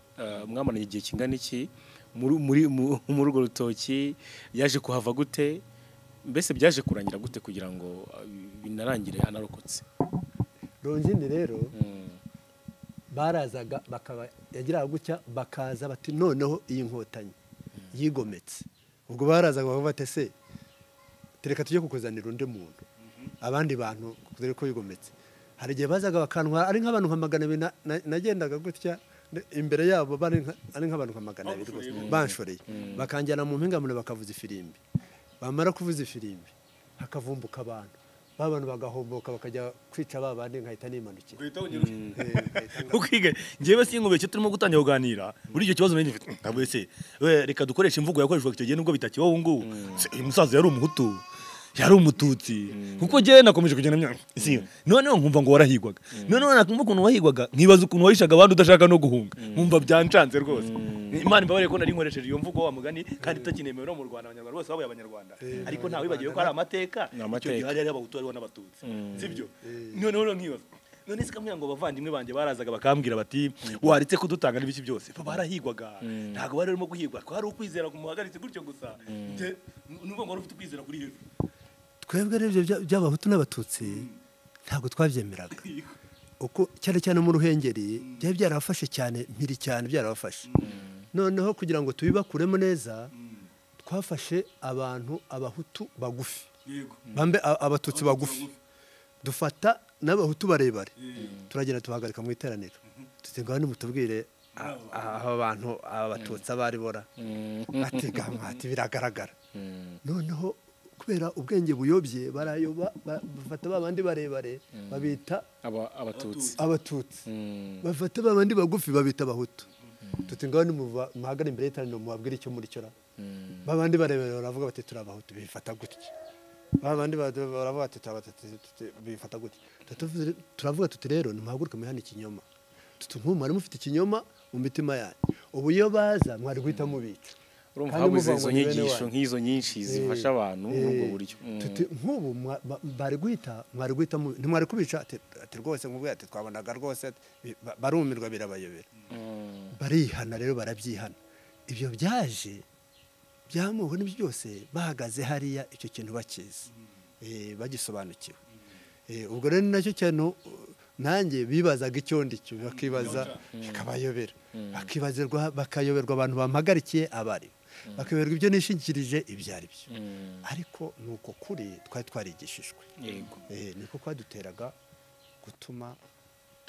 [SPEAKER 2] mwamaranye igihe kingana iki muri urwo rutoki, yaje kuhava gute, mbese byaje kurangira gute kugira ngo binarangire anarokotse?
[SPEAKER 6] Rongine rero barazaga yagiraga gutya bakaza bati noneho iyi nkotanyi yigometse. Ubwo barazaga bavuga bati se tereka tujye kukuzanira undi muntu, abandi bantu dore ko yigometse. Hari igihe bazaga bakantwara ari nk'abantu nka 200, nagendaga gutya imbere yabo ari nk'abantu nka 200 rwose banshoreye, bakanjyana mu mpingamure bakavuza ifirimbi. Bamara kuvuza ifirimbi hakavumbuka abantu, abantu bagahomboka bakajya kwica babandi nkahita nimanukira.
[SPEAKER 3] Ukiga ngewe sinkubeshye turimo gutangira kuganira muri icyo kibazo nari ntabwo se we reka dukoresha imvugo yakoreshwaga icyo gihe nubwo bitakibaho ubu ngubu. Umusaza yari umuhutu yari umututsi kuko je nakomeje kugenda myaka noneho nkumva ngo warahigwaga, noneho nakumva ukuntu wahigwaga nkibaza ukuntu wahishaga abandi udashaka no guhunga, nkumva byancanze rwose. Imana imbabare ko nari nkoresheje iyo mvugo wa mugani kandi itakinemewe no mu Rwanda, abanyarwanda bose babaye abanyarwanda, ariko ntawe wibagiwe ko ari amateka icyo gihe hari abahutu hariho n'abatutsi sibyo. Noneho nkibaza none sikamwe ngo bavandimwe banje barazaga bakambwira bati waritse kudutanga n'ibiki byose barahigwaga, ntago bari barimo guhigwa, ko hari ukwizera kumuhagaritse gutyo gusa n'ubwo ngo ufite kwizera kuri Yesu.
[SPEAKER 6] Twebwe rero by'abahutu n'abatutsi ntago twabyemeraga, uko cyane cyane mu Ruhengeri byari byarafashe cyane mpiri cyane byarafashe. Noneho kugira ngo tubibakuremo neza twafashe abantu abahutu bagufi, bambe abatutsi bagufi, dufata n'abahutu barebare, turagenda tubahagarika mu iteraniro tutenga nimutubwire aba bantu abatutsi abari bora ati biragaragara. Noneho kubera ubwenge buyobye barayoba bafata babandi barebare babita abatutsi, bafata babandi bagufi babita abahutu. Tutenga muhagara imbere y'iteraniro mubabwira icyo muri cyo, babandi barebare baravuga bati turabahutu bifata gutya, babandi baravuga ati bifata gutya. Turavuga tuti rero nimuhaguruke mwihana ikinyoma, tuti nk'ubu mwari mufite ikinyoma mu mitima yanyu, ubu iyo baza mwari guhita mubica.
[SPEAKER 2] Urumva habuze izo nyigisho nk'izo nyinshi zifasha abantu muri ubwo buryo.
[SPEAKER 6] Nk'ubu bari guhita mwari guhita ntimwari kubica ati rwose nk'ubwo ati twabonaga rwose barumirwa birabayobera. Barihana rero barabyihana. Ibyo byaje byamuho n'ibyo byose bahagaze hariya icyo kintu bakizi bagisobanukiwe. Ubwo rero nacyo cyane nanjye bibazaga icyo ndicyo bakibaza bikabayobera, bakayoberwa abantu bampagarikiye abari, bakayoberwa ibyo nishingikirije ibyo ari byo, ariko nuko kuri twari twarigishijwe, niko kwaduteraga gutuma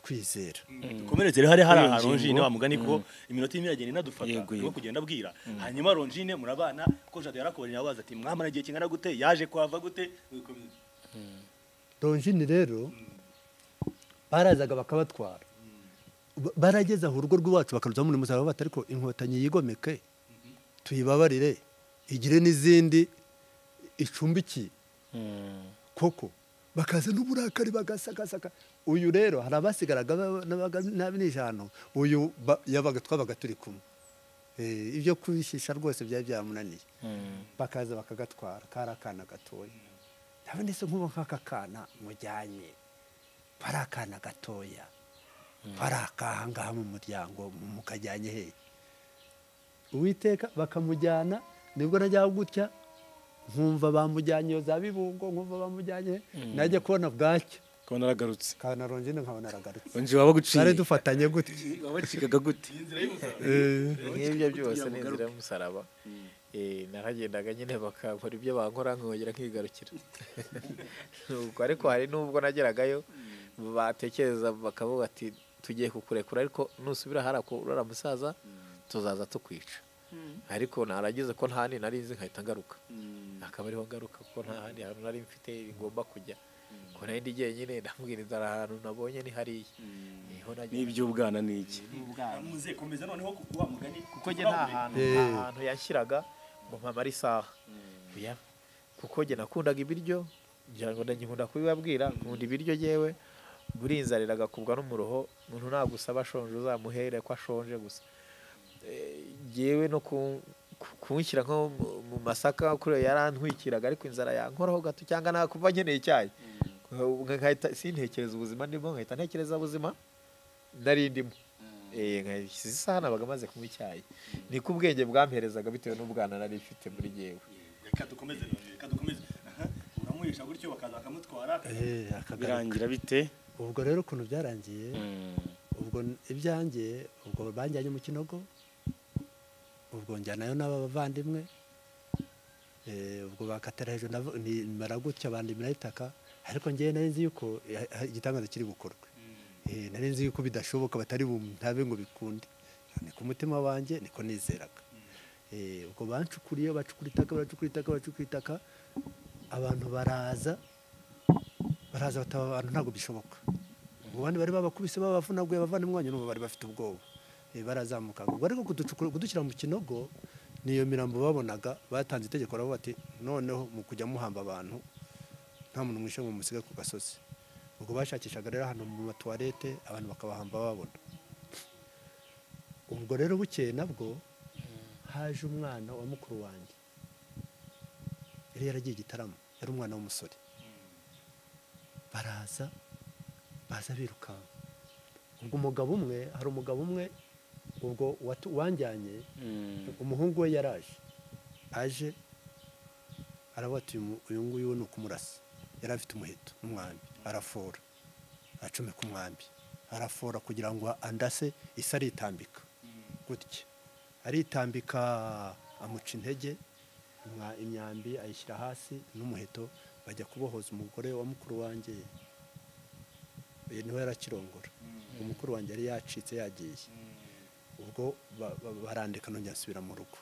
[SPEAKER 6] twizera.
[SPEAKER 3] Dukomeretse rero hari ahantu Rongine wa mugani ko iminota y'imyagenda inadufata no kugenda abwira. Hanyuma Rongine murabana ko Jado yarakoberanye abaza ati mwamara igihe kingana gute, yaje kwava gute?
[SPEAKER 6] Rongine rero barazaga bakabatwara, barageza aho urugo rw'iwacu bakaruza muri musaraba bati ariko inkotanyi yigomeke tuyibabarire igire n'izindi icumbikiye koko, bakaza n'uburakari bagasakasaka. Uyu rero hari abasigaraga n'ab'ijana, uyu yabaga twabaga turi kumwe, ibyo kubishisha rwose byari byamunaniye, bakaza bakagatwara, kari akana gatoya. Ndabona ese nk'ubu nk'aka kana mujyanye bari akana gatoya bari akahangaha mu muryango mukajyanye hehe Uwiteka bakamujyana nibwo najya gutya nkumva bamujyanye iyo za Bibungo nkumva bamujyanye najya kubona bwacya
[SPEAKER 2] Kubona aragarutse.
[SPEAKER 6] kana Ronjine nkabona aragarutse
[SPEAKER 2] Onje waba guciye.
[SPEAKER 6] twari dufatanye gutya
[SPEAKER 2] Wabacikaga gute?
[SPEAKER 1] nk'ibyo byose ni inzira y'umusaraba naragendaga nyine bakankora ibyo bankora nkongera nkigarukira nuko ariko hari n'ubwo nageragayo batekereza bakavuga ati tugiye kukurekura ariko nusubira urara musaza tuzaza tukwica ariko naragize ko nta handi nari nzi nkahita ngaruka akaba ariho ngaruka kuko nta handi hantu nari mfite ngomba kujya ko nari ndi jyenyine ndamubwira inzara ahantu nabonye ni hariya niho nagiye
[SPEAKER 2] N'iby'ubwana niki?
[SPEAKER 3] muze komeza noneho kuwa mugani
[SPEAKER 1] kuko njye nta hantu yanshyiraga ngo mpamare isaha oya kuko njye nakundaga ibiryo ngira ngo ndagikunda kubibabwira nkunda ibiryo jyewe buri inzara iragakubwa n'umuruho umuntu nagusaba ashonje uzamuhere ko ashonje gusa jyewe no kunshyira nko mu masaka kuri yarantwikiraga ariko inzara yankoraho gato cyangwa nakuva nkeneye icyayi nkahita sintekereza ubuzima ndimo nkahita ntekereza ubuzima nari ndimo nkahise isaha nabaga maze kunywa icyayi niko ubwenge bwamperezaga bitewe n'ubwana nari mfite muri jyewe
[SPEAKER 3] reka dukomeze uramuhisha gutyo bakaza bakamutwara
[SPEAKER 2] Birangira bite?
[SPEAKER 6] ubwo rero ukuntu byarangiye ubwo ibyanjye ubwo banjyanye mu Kinogo ubwo njyanayo n'abavandimwe ubwo bakatara hejuru nimara gutya abandi mirayitaka ariko njyewe nari nzi yuko igitangaza kiri bukorwe nari nzi yuko bidashoboka batari bumtabe ngo bikunde ni ku mutima wanjye niko nizeraga ubwo bancukuriye bacukuritaka abantu baraza bataba abantu ntabwo bishoboka abandi bari babakubise babavunaguye bavandimwe wanyu n'ubu bari bafite ubwoba barazamuka ubwo ariko kudushyira mu Kinogo niyo mirambo babonaga batanze itegeko baravuga ati noneho mu kujya muhamba abantu nta muntu mwishe ngo musige ku gasozi ubwo bashakishaga rero hano mu matuwarete abantu bakabahamba babona ubwo rero bukeye nabwo haje umwana wa mukuru wanjye yari yaragiye Gitarama yari umwana w'umusore baza birukanka ubwo hari umugabo umwe ubwo wanjyanye umuhungu we yaraje aje aravuga ati uyu nguyu ni ukumurasa yari afite umuheto n'umwambi arafora acomeka umwambi arafora kugira ngo andase isi aritambika gutya aritambika amuca intege imyambi ayishyira hasi n'umuheto bajya kubohoza umugore wa mukuru wanjye niho yarakirongora umukuru wanjye yari yacitse yagiye ubwo barandika nongera asubira mu rugo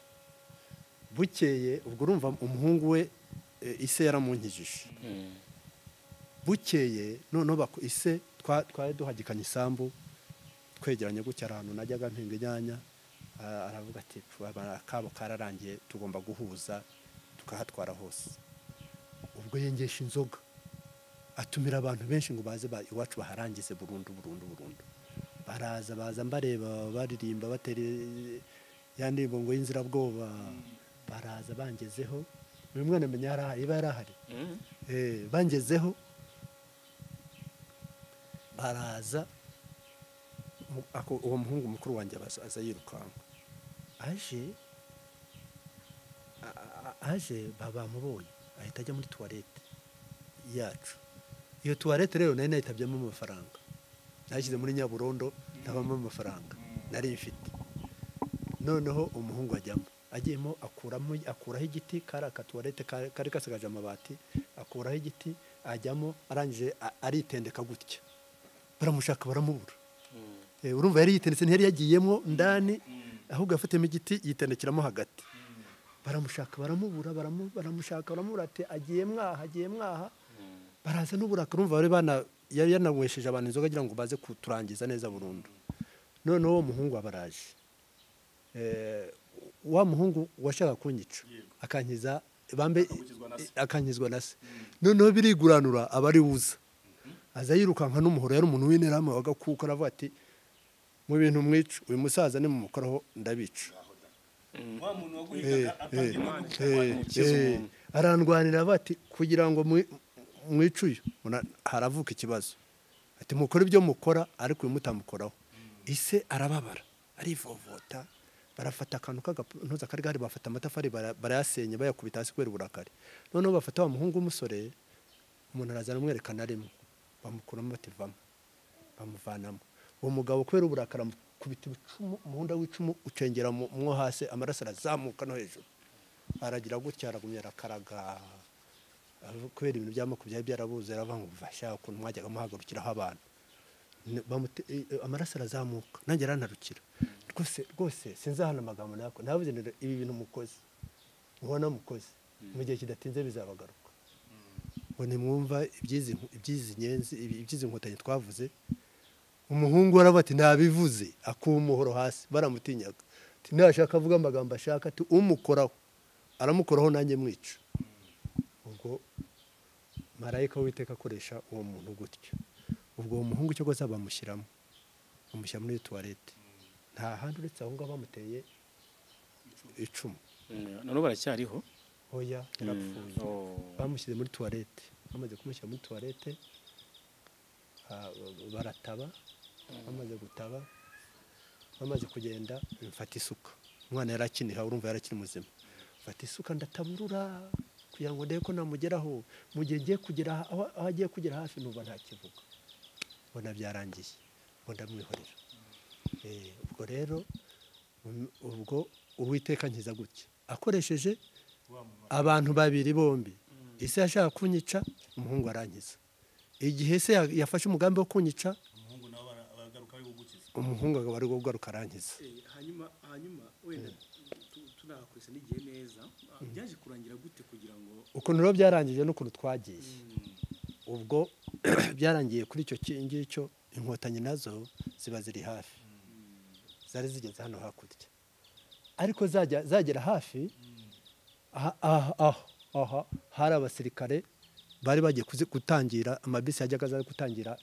[SPEAKER 6] bukeye ubwo urumva umuhungu we ise yaramunkijije bukeye noneho ise twari duhagikanye isambu twegeranye gutya ahantu najyaga mpinga inyanya aravuga ati akabo kararangiye tugomba guhuza tukahatwara hose ubwo yengesha inzoga atumira abantu benshi ngo baze iwacu baharangize burundu baza mbareba baririmba batera ya ndirimbo ngo y'inzirabwoba baraza bangezeho uyu mwana amenya iba yarahari bangezeho baraza uwo muhungu mukuru wanjye aza yirukanka aje bamubonye ahita ajya muri tuwarete yacu iyo tuwarete rero nari nayitabyemo amafaranga nashyize muri Nyaburondo ntabamo amafaranga nari mfite noneho umuhungu ajyamo agiyemo akuraho igiti kari akatuwarete kari kasagaje amabati akuraho igiti ajyamo arangije aritendeka gutya baramushaka baramubura urumva yari yitendetse ntiyari yagiyemo ndani ahubwo yafatiyemo igiti yitendekiramo hagati baramushaka baramubura baramubura ati agiye mwaha baraza n'uburaka urumva bari yari yanawesheje abantu inzoga agira ngo baze kuturangiza neza burundu noneho uwo muhungu abaraje wa muhungu washaka kunyica akankizwa na se noneho biriguranura aba ari wuza aza yirukanka n'umuhoro yari umuntu w'interahamwe wagakuka aravuga ati mu bintu mwica uyu musaza ni mumukoraho ndabica arandwanira bati kugira ngo mwice uyu haravuka ikibazo ati mukora ibyo mukora ariko uyu mutamukoraho. Ise arababara arivovota, barafata akantu k'agapuntuza kari gahari, bafata amatafari barayasenya bayakubita hasi kubera uburakari. Noneho bafata wa muhungu w'umusore, umuntu arazana amwerekana rimwe, bamukuramo bati vamo, bamuvanamo. Uwo mugabo kubera uburakari amukubita icumu, umuhunda w'icumu ucengera mwo hasi, amaraso arazamuka no hejuru, aragira gutya, aragumya arakaraga. Kubera ibintu by'amoko byari byarabuze, aravuga ngo mvasha ukuntu mwajyaga muhagurukiraho abantu, amaraso arazamuka, nanjye arantarukira. Rwose sinzahana amagambo nako, navuze ibi bintu mukoze, mubona mukoze, mu gihe kidatinze bizabagaruka. Ngo nimwumva ibyizi nkotanyi twavuze. Umuhungu aravuga ati nabivuze, akuba umuhoro hasi, baramutinyaga. Ati nashaka avuga amagambo ashaka, ati umukoraho aramukoraho nanjye mwica. Ubwo marayika w'Uwiteka akoresha uwo muntu gutyo. Ubwo uwo muhungu cyo gose bamushyiramo, bamushyira muri toilette, nta handi uretse aho ngaho bamuteye icumu.
[SPEAKER 2] none baracyariho?
[SPEAKER 6] Oya, yarapfuye. Bamushyize muri toilette, bamaze kumushyira muri toilette barataba, bamaze gutaba, bamaze kugenda, mfata isuka. Umwana yarakiniha, urumva yarakiri muzima. Mfata isuka ndataburura kugira ngo ndebe ko namugeraho. Mu gihe ngiye kugera aho agiye kugera hafi, numva nta kivuga, mbona byarangiye, ngo ndamwihorera. Ubwo rero ubwo Uwiteka nkiza gutya akoresheje abantu babiri bombi. Ise yashaka kunyica, umuhungu arankiza. Igihe se yafashe umugambi wo kunyica, umuhungu ari gugaruka arankiza.
[SPEAKER 2] hanyuma wenda tunakwese n'igihe neza, byaje kurangira gute kugira ngo
[SPEAKER 6] ukuntu rero byarangije n'ukuntu twagiye. Ubwo byarangiye kuri icyo ngicyo, inkotanyi nazo ziba ziri hafi, zari zigeze hano hakurya, ariko zagera hafi aha hari abasirikare bari bagiye gutangira, amabisi yajyaga aza gutangira,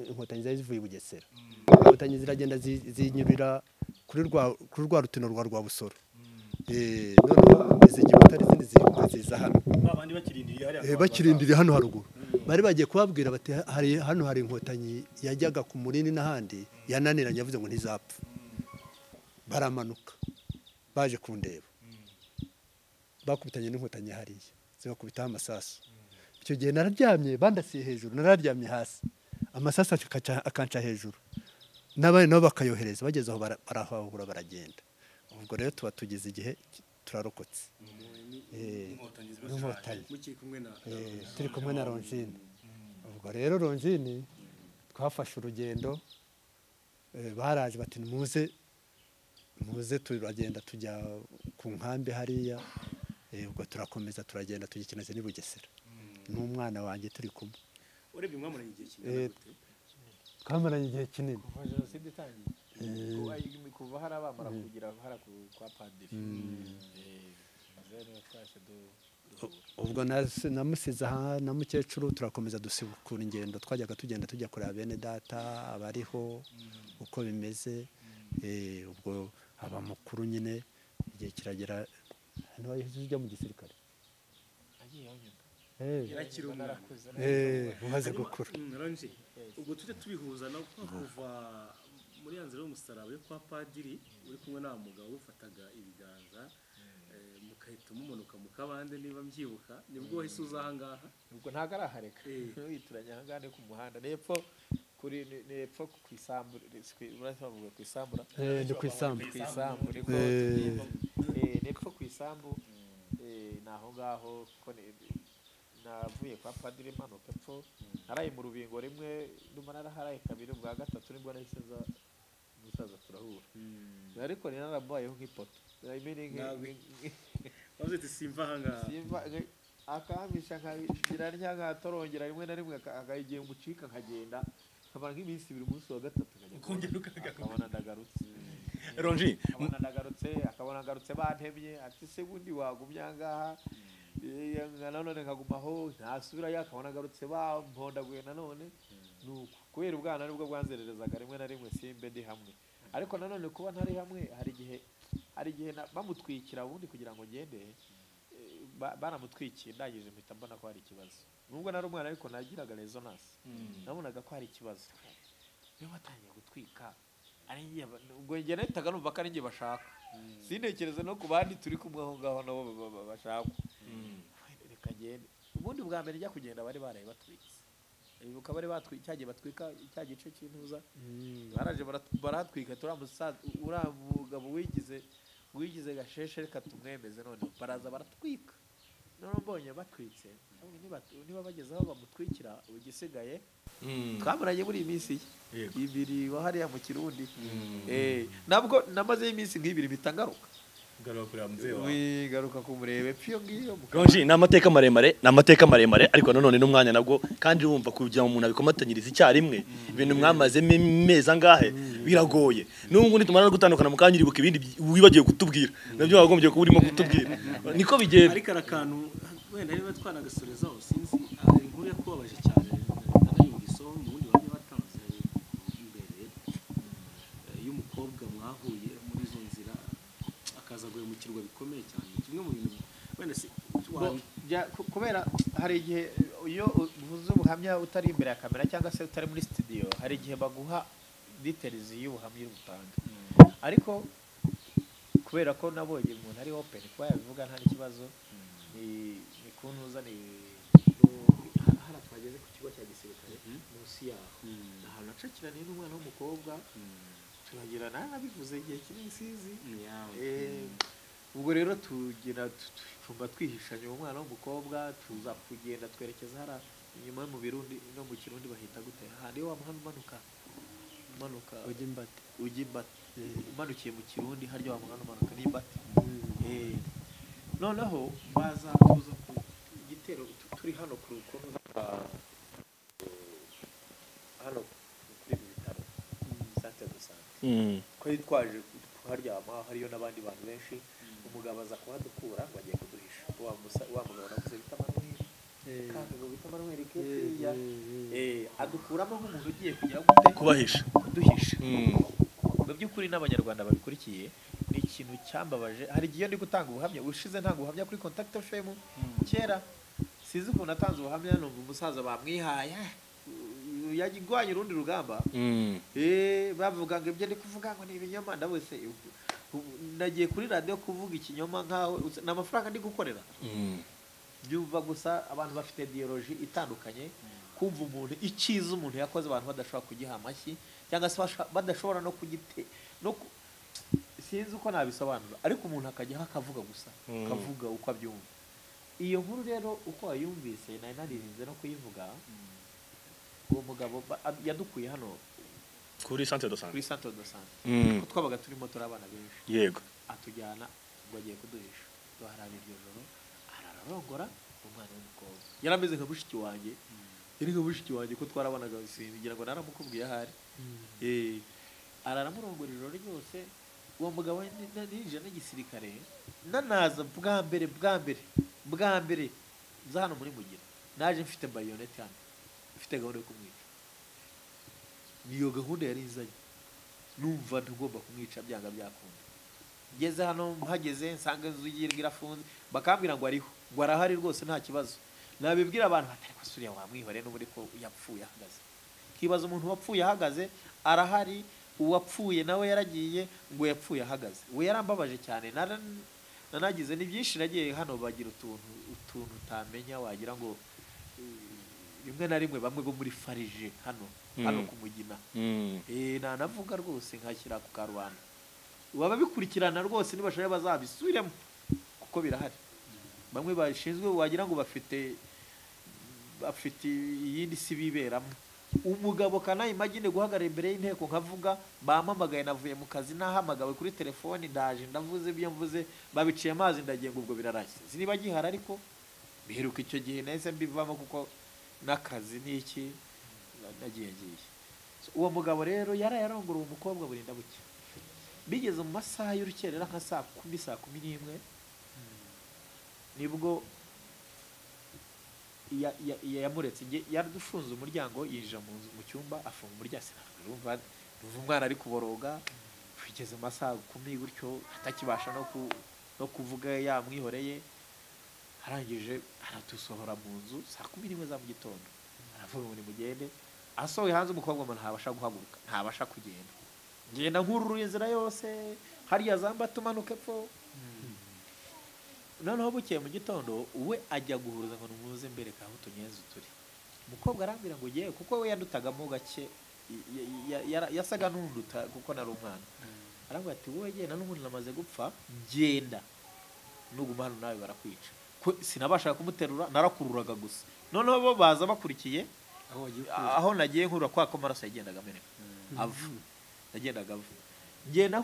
[SPEAKER 6] inkotanyi zari zivuye i Bugesera. Inkotanyi ziragenda zinyurira kuri rwa rutino rwa Busoro. Noneho izigibutari izindi ziza hano, bakirindiriye hano haruguru. Bari bagiye kubabwira bati hano hari inkotanyi yajyaga ku Munini n'ahandi, yananiranye, yavuze ngo ntizapfa. Baramanuka baje kundeba, bakubitanye n'inkotanyi hariya, zibakubitaho amasasu. Icyo gihe nararyamye, bandasiye hejuru, nararyamye hasi, amasasu akanca hejuru, n'abandi nabo bakayohereza. Bageze aho barahahura baragenda. Ubwo rero tuba tugeze igihe turarokotse. Inkotanyi turi kumwe na Longine. Ubwo rero Longine twafashe urugendo, baraje bati muze turagenda tujya ku nkambi hariya. Ubwo turakomeza turagenda tujya Kinazi n'i Bugesera n'umwana wanjye turi kumwe.
[SPEAKER 2] urebye mwamaranye igihe kinini gute?
[SPEAKER 6] Twamaranye igihe kinini
[SPEAKER 1] kuva jenoside itangiye, kuva hari abamara kugira hara kwa padiri.
[SPEAKER 6] Ubwo namusize aha na mukecuru, turakomeza dusibukura ingendo, twajyaga tugenda tujya kureba bene data abariho uko bimeze. Ubwo aba mukuru nyine, igihe kiragera hano ujya mu gisirikare,
[SPEAKER 2] yarakiri umwana,
[SPEAKER 6] umaze gukura.
[SPEAKER 2] ubwo tujye tubihuza no kuva muri ya nzira y'umusaraba yo kwa padiri, uri kumwe na mugabo ufataga ibiganza, mukahita mumanuka mu kabande, niba mbyibuka, nibwo wahise uza aha ngaha.
[SPEAKER 1] Ubwo ntabwo arahareka, wituranye aha ngaha ku muhanda, nepfo ku isambu, urashobora ku isambura,
[SPEAKER 6] ni ku isambu,
[SPEAKER 1] nepfo ku isambu, ni aho ngaho. Navuye kwa padiri manuka epfo, naraye mu rubingo rimwe, ndumva naraharaye kabiri, bwa gatatu nibwo nahise nza umusaza turahura. Ariko ni naramubayeho nk'ipoto,
[SPEAKER 2] wavuze ati simva aha ngaha,
[SPEAKER 1] akamisha nkagira nkatorongera rimwe na rimwe, akagiye mucika nkagenda, nkabara nk'iminsi ibiri, umunsi wa gatatu akabona ndagarutse.
[SPEAKER 3] Longine
[SPEAKER 1] akabona agarutse bantemye, ati se bundi wagumye aha ngaha, nanone nkagumaho ntasubirayo, akabona agarutse bampondaguye nanone. Nuko kubera ubwana nibwo bwanzererezaga rimwe na rimwe simbe ndi hamwe, ariko nanone kuba ntari hamwe, hari igihe bamutwikira ubundi kugira ngo ngende,
[SPEAKER 4] baramutwikiye ndangije mpita mbona ko hari ikibazo nubwo nari umwana ariko nagiraga resonance nabonaga ko hari ikibazo niba batangiye gutwika ari ngiye ubwo njye nahitaga numva ko ari ngiye bashaka sintekereze no ku bandi turi kumwe aho ngaho nabo bashaka reka ngende ubundi bwa mbere njya kugenda bari baraye batwitse ibuka bari batwika cyagiye batwika cya gice cy'intuza baraje baratwika turamusaza uriya mugabo wigize gasheshe reka tumwemeze none baraza baratwika none mbonye batwitse niba bageze aho bamutwikira igisigaye twamuranye muri iyi minsi ibiri wahariya mu Kirundi nabwo namaze iminsi nk'ibiri bitangaruka garuka kumurebe pyo ngiyo
[SPEAKER 3] Ronji ni amateka maremare ariko nanone n'umwanya nabwo kandi wumva kugira umuntu abikomatanyiriza icyarimwe ibintu mwamazemo imezi angahe biragoye n'ubu nitumara no gutandukana mu kanya uribuka ibindi wibagiye kutubwira nabyo wagombye kuba urimo kutubwira niko bigenda
[SPEAKER 2] ariko arakantu wenda niba twanagasorezaho sinzi inkuru yakubabaje cyane nanayumvise mu bundi bamwe batanze imbere y'umukobwa mwahuye muri izo nzira akaza guhemukirwa bikomeye cyane kimwe mu bintu wenda si
[SPEAKER 4] kubera hari igihe iyo uvuze ubuhamya utari imbere ya kamera cyangwa se utari muri studio hari igihe baguha details y'ubuhamya y'ubutanga ariko kubera ko nabonye umuntu ari open kuba yabivuga nta n'ikibazo ni kuntuza ni hara twageze ku kigo cya gisirikare munsi yaho ahantu acakiraniye n'umwana w'umukobwa turagira nabivuze igihe kinini sizi ubwo rero tugira twumva twihishanye uwo mwana w'umukobwa tuza kugenda twerekeza hara inyuma mu Birundi no mu Kirundi bahita gute handi wa muhanda umanuka ujya imbate umanukiye mu Kirundi harya wa muhanda umanuka n'imbate noneho baza tuza ku gitero turi hano ku rukono hano kuri bitaro Santé de Santé ko twaje kuharyama hariyo n'abandi bantu benshi umugabo aza kuhadukura ngo agiye kuduhisha wa mugabo navuze bita Manuel kandi ngo bita Manuel keya adukuramo nk'umuntu ugiye kugira gute
[SPEAKER 3] kubahisha
[SPEAKER 4] kuduhisha mu by'ukuri n'abanyarwanda babikurikiye ni ikintu cyambabaje hari igihe ndi gutanga ubuhamya ushize ntanga ubuhamya kuri Contact FM kera sizi ukuntu natanze ubuhamya numva umusaza bamwihaye yagigwanye urundi rugamba bavuga ngo ibyo ndi kuvuga ngo ni ibinyoma ndabose nagiye kuri radio kuvuga ikinyoma nkaho n'amafaranga ndi gukorera byumva gusa abantu bafite ideology itandukanye kumva umuntu icyiza umuntu yakoze abantu badashobora kugiha amashyi cyangwa se badashobora no kugite no sinzi uko nabisobanura ariko umuntu akajyaho akavuga gusa akavuga uko abyumva iyo nkuru rero uko wayumvise nari naririnze no kuyivuga uwo mugabo yadukuye hano
[SPEAKER 3] kuri Santé de Santé
[SPEAKER 4] ko twabaga turimo turabana benshi
[SPEAKER 3] yego
[SPEAKER 4] atujyana ngo agiye kuduhisha duharana iryo joro ararongora umwana w'umukobwa yarameze nka mushiki wanjye yari nka mushiki wanjye ko twarabanaga singira ngo naramukubwiye ahari araramurongora ijoro ryose uwo mugabo ninjira n'igisirikare nanaza bwa mbere za hano muri Mugira naje mfite bayonete hano mfite gahunda yo kumwica niyo gahunda yari izanye numva ntugomba kumwica byanga byakunda ngeze hano mpageze nsanga inzu y'irwa irafunze bakambwira ngo ariho ngo arahari rwose nta kibazo nabibwira abantu batari ko suriya wamwihore n'uburi ko yapfuye ahagaze kibaza umuntu wapfuye ahagaze arahari uwapfuye nawe yaragiye ngo yapfuye ahagaze we yarambabaje cyane nanagize ni byinshi nagiye hano bagira utuntu utamenya wagira ngo rimwe na rimwe bamwe bo muri farije hano ku Mugina nanavuga rwose nkashyira ku karubanda waba bikurikirana rwose nibashaka bazabisubiremo kuko birahari bamwe bashinzwe wagira ngo bafite iyindi si biberamo umugabo kanayi magine guhagarara imbere y'inteko nkavuga bampamagaye navuye mu kazi nahamagawe kuri telefoni ndaje ndavuze ibyo mvuze babiciye amazi ndagiye ngo ubwo birarashye ziniba gihara ariko biheruka icyo gihe nahise mbivamo kuko n'akazi n'iki nagiye uwo mugabo rero yarayarongora uwo mukobwa burinda buke bigeze mu masaha y'urukerera nka saa 10 nibwo yamuretse yaradufunze umuryango yinjira mu cyumba afunga umuryango urumva umwana ari kuboroga bigeze mu masaha 10 gutyo atakibasha no kuvuga yamwihoreye arangije aradusohora mu nzu saa 11 za mu gitondo, aravuga ngo nimugende. Asohoye hanze umukobwa ngo ntabasha guhaguruka, ntabasha kugenda, ngenda nkurura inzira yose hariya zamba tumanuke pfo. Noneho bukeye mu gitondo we ajya guhuruza ngo numuze mbere kaho tunyenze turi. Umukobwa arambira ngo ugiye, kuko we yadutagamo gake, yasaga n'unduta kuko nari umwana. Arambwira ati wowe genda, n'umuntu namaze gupfa, genda nuguma hano nawe barakwica. Sinabashaga kumuterura, narakururaga gusa. Noneho bo baza bakurikiye aho nagiye nkurura kwa ko amaraso yagendaga ameneka ava, yagendaga ava. Ngenda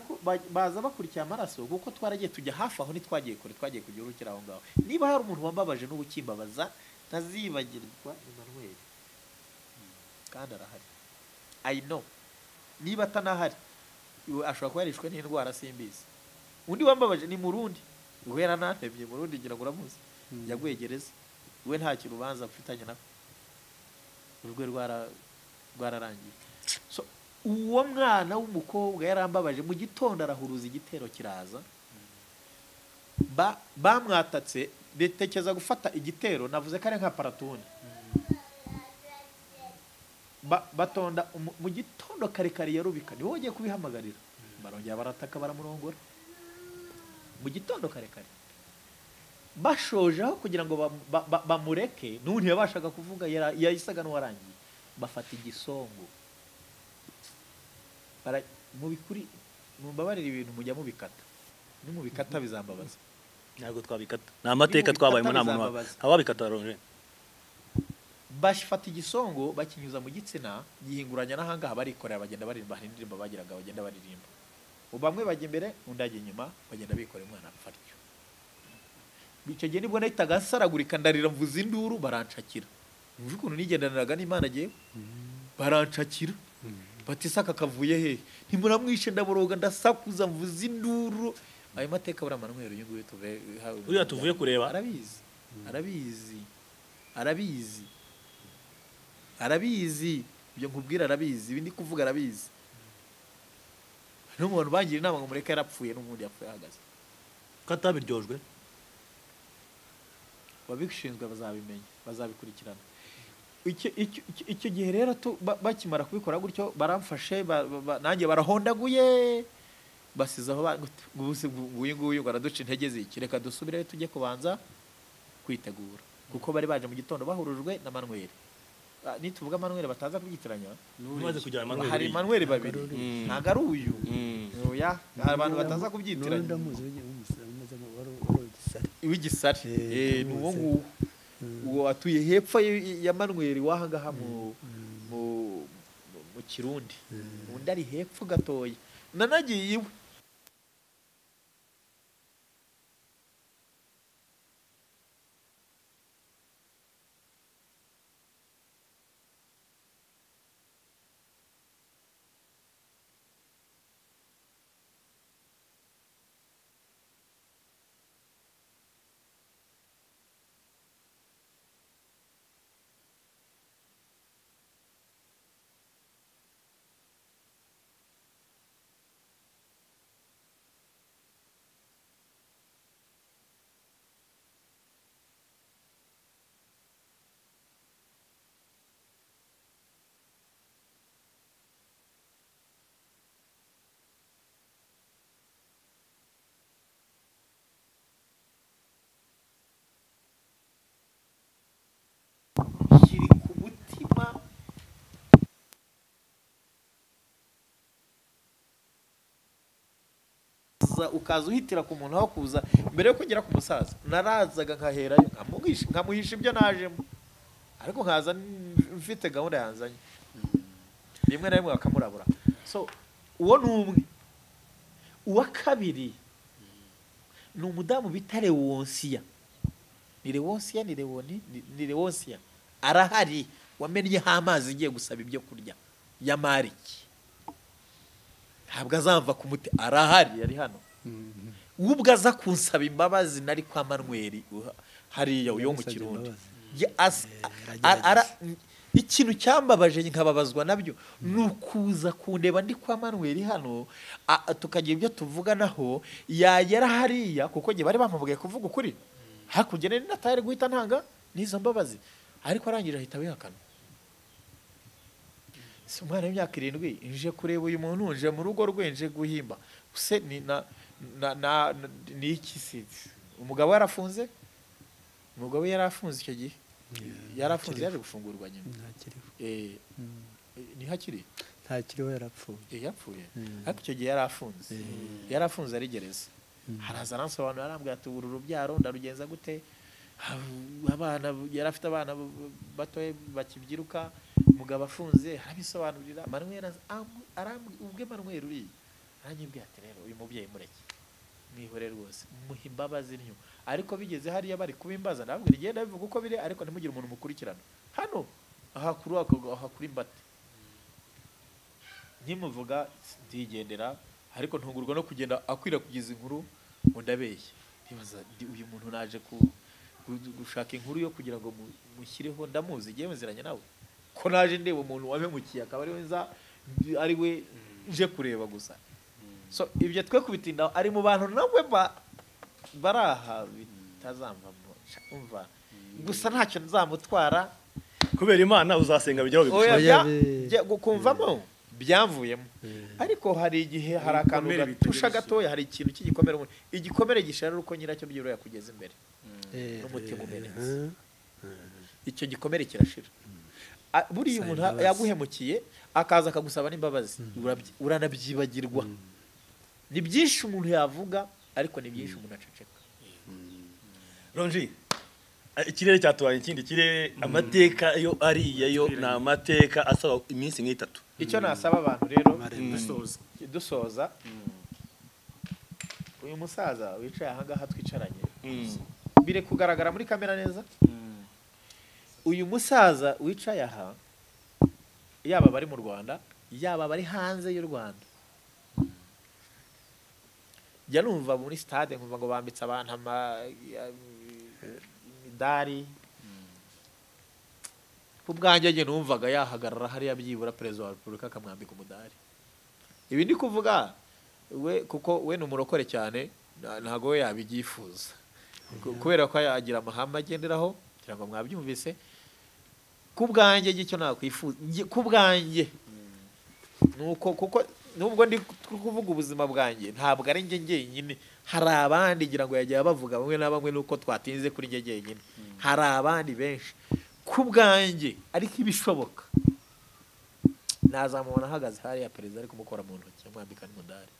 [SPEAKER 4] baza bakurikiye amaraso kuko twaragiye tujya hafi aho, ntitwagiye kure, twagiye kujya urukira aho ngaho. Niba hari umuntu wambabaje n'ubukimbabaza ntazibagirwa Emmanuel, kandi arahari. I know niba atanahari ashobora kuba yarishwe n'indwara simbizi. Undi wambabaje ni Murundi, we yaranantebye. Murundi ngira ngo uramuzi, yaguye gereza, we nta kirubanza afitanye nako, urwe rwararangiye. So uwo mwana w'umukobwa yarambabaje, mu gitondo arahuruza, igitero kiraza, bamwatatse, betekeza gufata igitero, navuze ko ari nka paratoni. Batonda mu gitondo karekare ya Rubika, niwe wagiye kubihamagarira, barongera barataka, baramurongora mu gitondo karekare. Bashoje aho kugira ngo bamureke, n'undi yabashaga kuvuga, yayisaga n'uwarangiye, bafata igisongo. Mu bikuri mumbabarira ibintu mujya mubikata, nimubikata bizambabaza.
[SPEAKER 3] Ntabwo twabikata, ni amateka twabayemo, nta muntu ababikata Roger.
[SPEAKER 4] Bafata igisongo bakinyuza mu gitsina, gihinguranya n'ahangaha, barikorera, bagenda baririmba. Hari indirimbo bagiraga bagenda baririmba, bamwe bajya imbere undi ajya inyuma, bagenda bikorera umwana apfa atyo. Icyo gihe nibwo nahitaga nsaragurika, ndarira, mvuza induru, baranshakira. Mvuze ukuntu nigendaniraga n'Imana agiye, baranshakira bati saka kavuye he, ntimuramwishe, ndaboroga, ndasakuza, mvuza induru. Ayo mateka buri Emmanuel uyu nguyu
[SPEAKER 3] uriya tuvuye kureba
[SPEAKER 4] arabizi ibyo nkubwira, arabizi ibindi kuvuga, arabizi. N'umuntu bangira inama ngo mureke yarapfuye, n'umuntu yapfuye ahagaze.
[SPEAKER 3] Katabiryojwe,
[SPEAKER 4] babishinzwe bazabimenya, bazabikurikirana. Icyo gihe rero bakimara kubikora gutyo, baramfashe, nanjye barahondaguye, basizaho nguyu baraduca intege ziki, reka dusubire tujye kubanza kwitegura, kuko bari baje mu gitondo bahurujwe na Emmanuel. Nituvuga Emmanuel bataza kubyitiranya, hari Emmanuel babiri, ntabwo ari uyu. Oya, hari abantu bataza kubyitiranya. Iw'igisare, ni uwo nguwo, uwo atuye hepfo ya Emmanuel wahangaha mu Kirundi, undi ari hepfo gatoya. Nanagiye iwe, kiri ku mutima. Ukaza uhitira ku muntu aho kuza mbere yo kugera ku musaza. Narazaga nkaherayo, nkamuhisha ibyo najemo, ariko nkaza mfite gahunda yanzanye, rimwe na rimwe bakamurabura. So uwo ni umwe. Uwa kabiri ni umudamu bita Lewonsiya. Ni Lewonsiya, ni Lewoni, ni Lewonsiya. Arahari, wamennyeho amazi igiye gusaba ibyo kurya ya Mariki. Ntabwo azamva ku muti, arahari, yari hano. Ubwo aza kunsaba imbabazi nari kwa Emmanuel hariya uyo mu Kirundi. Ikintu cyambabaje nkababazwa nabyo nukuza kundeba ndi kwa Emmanuel hano, tukagira ibyo tuvuganaho, yagera hariya kuko nge bari bamuvugaye kuvuga ukuri. hakurya nari natari guhita ntanga n'izo mbabazi ariko arangije ahita abihakana. Si umwana w'imyaka 7 nje kureba uyu muntu nje mu rugo rwe nje guhimba se ni ni iki sinzi. Umugabo yarafunze, umugabo yarafunze icyo gihe yarafunze yaje gufungurwa nyuma ni hakiri
[SPEAKER 6] ntakiriho yarapfuye
[SPEAKER 4] yapfuye ariko icyo gihe yarafunze ari gereza. Haraza aransobanura arambwira ati uru rubyaro ndarugenza gute, abana yarafite abana bato bakibyiruka, umugabo afunze arabisobanurira. Manuel ubwe Manuel uri aranyibwira ati rero uyu mubyeyi mureke mwihore rwose muha imbabazi ntyo, ariko bigeze hariya bari kubimbaza nabwira igenda bivuga uko biri ariko ntimugire umuntu mukurikirana hano ahakuri mbate nkimuvuga ndigendera, ariko ntungurwa no kugenda akwira kugiza inkuru ngo ndabeshye. Ntibaza uyu muntu naje gushaka inkuru yo kugira ngo mushyireho ndamuzi igihe muziranye nawe ko naje ndeba umuntu wamemukiye akaba ari we nje kureba gusa. So ibyo twe kubitinda ari mu bantu nawe baraha bitazamvamo umva gusa ntacyo nzamutwara
[SPEAKER 3] kubera Imana uzasenga bijyaho
[SPEAKER 4] gukumvamo byamvuyemo. Ariko hari igihe hari akantu gatusha gatoya, hari ikintu cy'igikomere, igikomere gisharira uko nyiracyo byiro yakugeza imbere n'umutima umenetse, icyo gikomere kirashira. Buriya umuntu yaguhemukiye akaza akagusaba n'imbabazi uranabyibagirwa. Ni byinshi umuntu yavuga ariko ni byinshi umuntu aceceka.
[SPEAKER 3] Ronji, ikirere cyatubanye ikindi kirere, amateka yo ariya yo ni amateka asaba iminsi nk'itatu.
[SPEAKER 4] Icyo nasaba abantu rero dusoza uyu musaza wicaye aha ngaha twicaranye bire kugaragara muri kamera neza. Uyu musaza wicaye aha yaba bari mu Rwanda yaba bari hanze y'u Rwanda, jya numva muri stade nkumva ngo bambitse abantu imidari. Kubwanjye nge numvaga yahagarara hariya byibura Perezida wa Repubulika akamwambika umudari. Ibi ndi kuvuga we kuko we numurokore cyane ntago we yabigifuza kubera ko yagira amahame agenderaho kugira ngo mwabyumvise. Kubwanjye gicyo nakwifuza kubwanjye nuko kuko nubwo ndi kuvuga ubuzima bwanjye ntabwo ari nge ngenyine, hari abandi ngira ngo yagiye bavuga bamwe na bamwe nuko twatinze kuri nge ngenyine, hari abandi benshi. Kubwanjye ariko ibishoboka nazamubona ahagaze hariya Perezida ari kumukora mu ntoki amwambika n'umudari.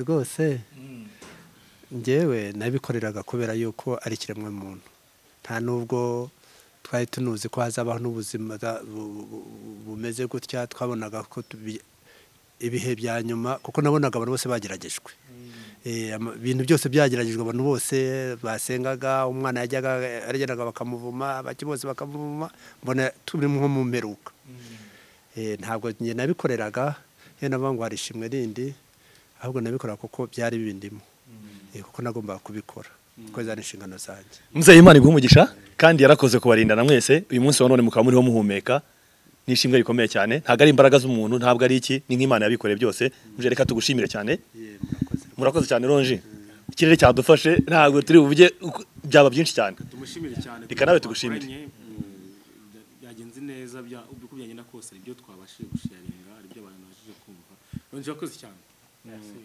[SPEAKER 6] Rwose njyewe nabikoreraga kubera yuko ari kiremwe muntu, nta nubwo twari tunuzi ko hazabaho n'ubuzima bumeze gutya. Twabonaga ko ibihe bya nyuma kuko nabonaga abantu bose bageragejwe, ibintu byose byageragejwe, abantu bose basengaga, umwana yajyaga bakamuvuma, abaki bose bakamuvuma, mbona turi nko mu mperuka. Ntabwo njye nabikoreraga iyo navuga ngo hari ishimwe rindi, ahubwo nabikora kuko byari bibindimo, kuko nagombaga kubikora kuko zari inshingano zanjye.
[SPEAKER 3] Muzeye Imana iguhe umugisha kandi yarakoze kubarindana mwese. Uyu munsi wa none mukaba muriho muhumeka, nishimwe rikomeye cyane. Ntabwo ari imbaraga z'umuntu, ntabwo ari iki, ni nk'Imana yabikoreye byose. Muje reka tugushimire cyane. Murakoze cyane Ronji, ikirere cyadufashe ntabwo turi buvuge byaba byinshi cyane.
[SPEAKER 2] Tumushimire cyane,
[SPEAKER 3] reka nawe tugushimire.
[SPEAKER 2] Byagenze neza uko byagenda kose ibyo twabashije gusharinga ari byo abantu baje kumva. Ronji wakoze cyane.
[SPEAKER 4] Merci.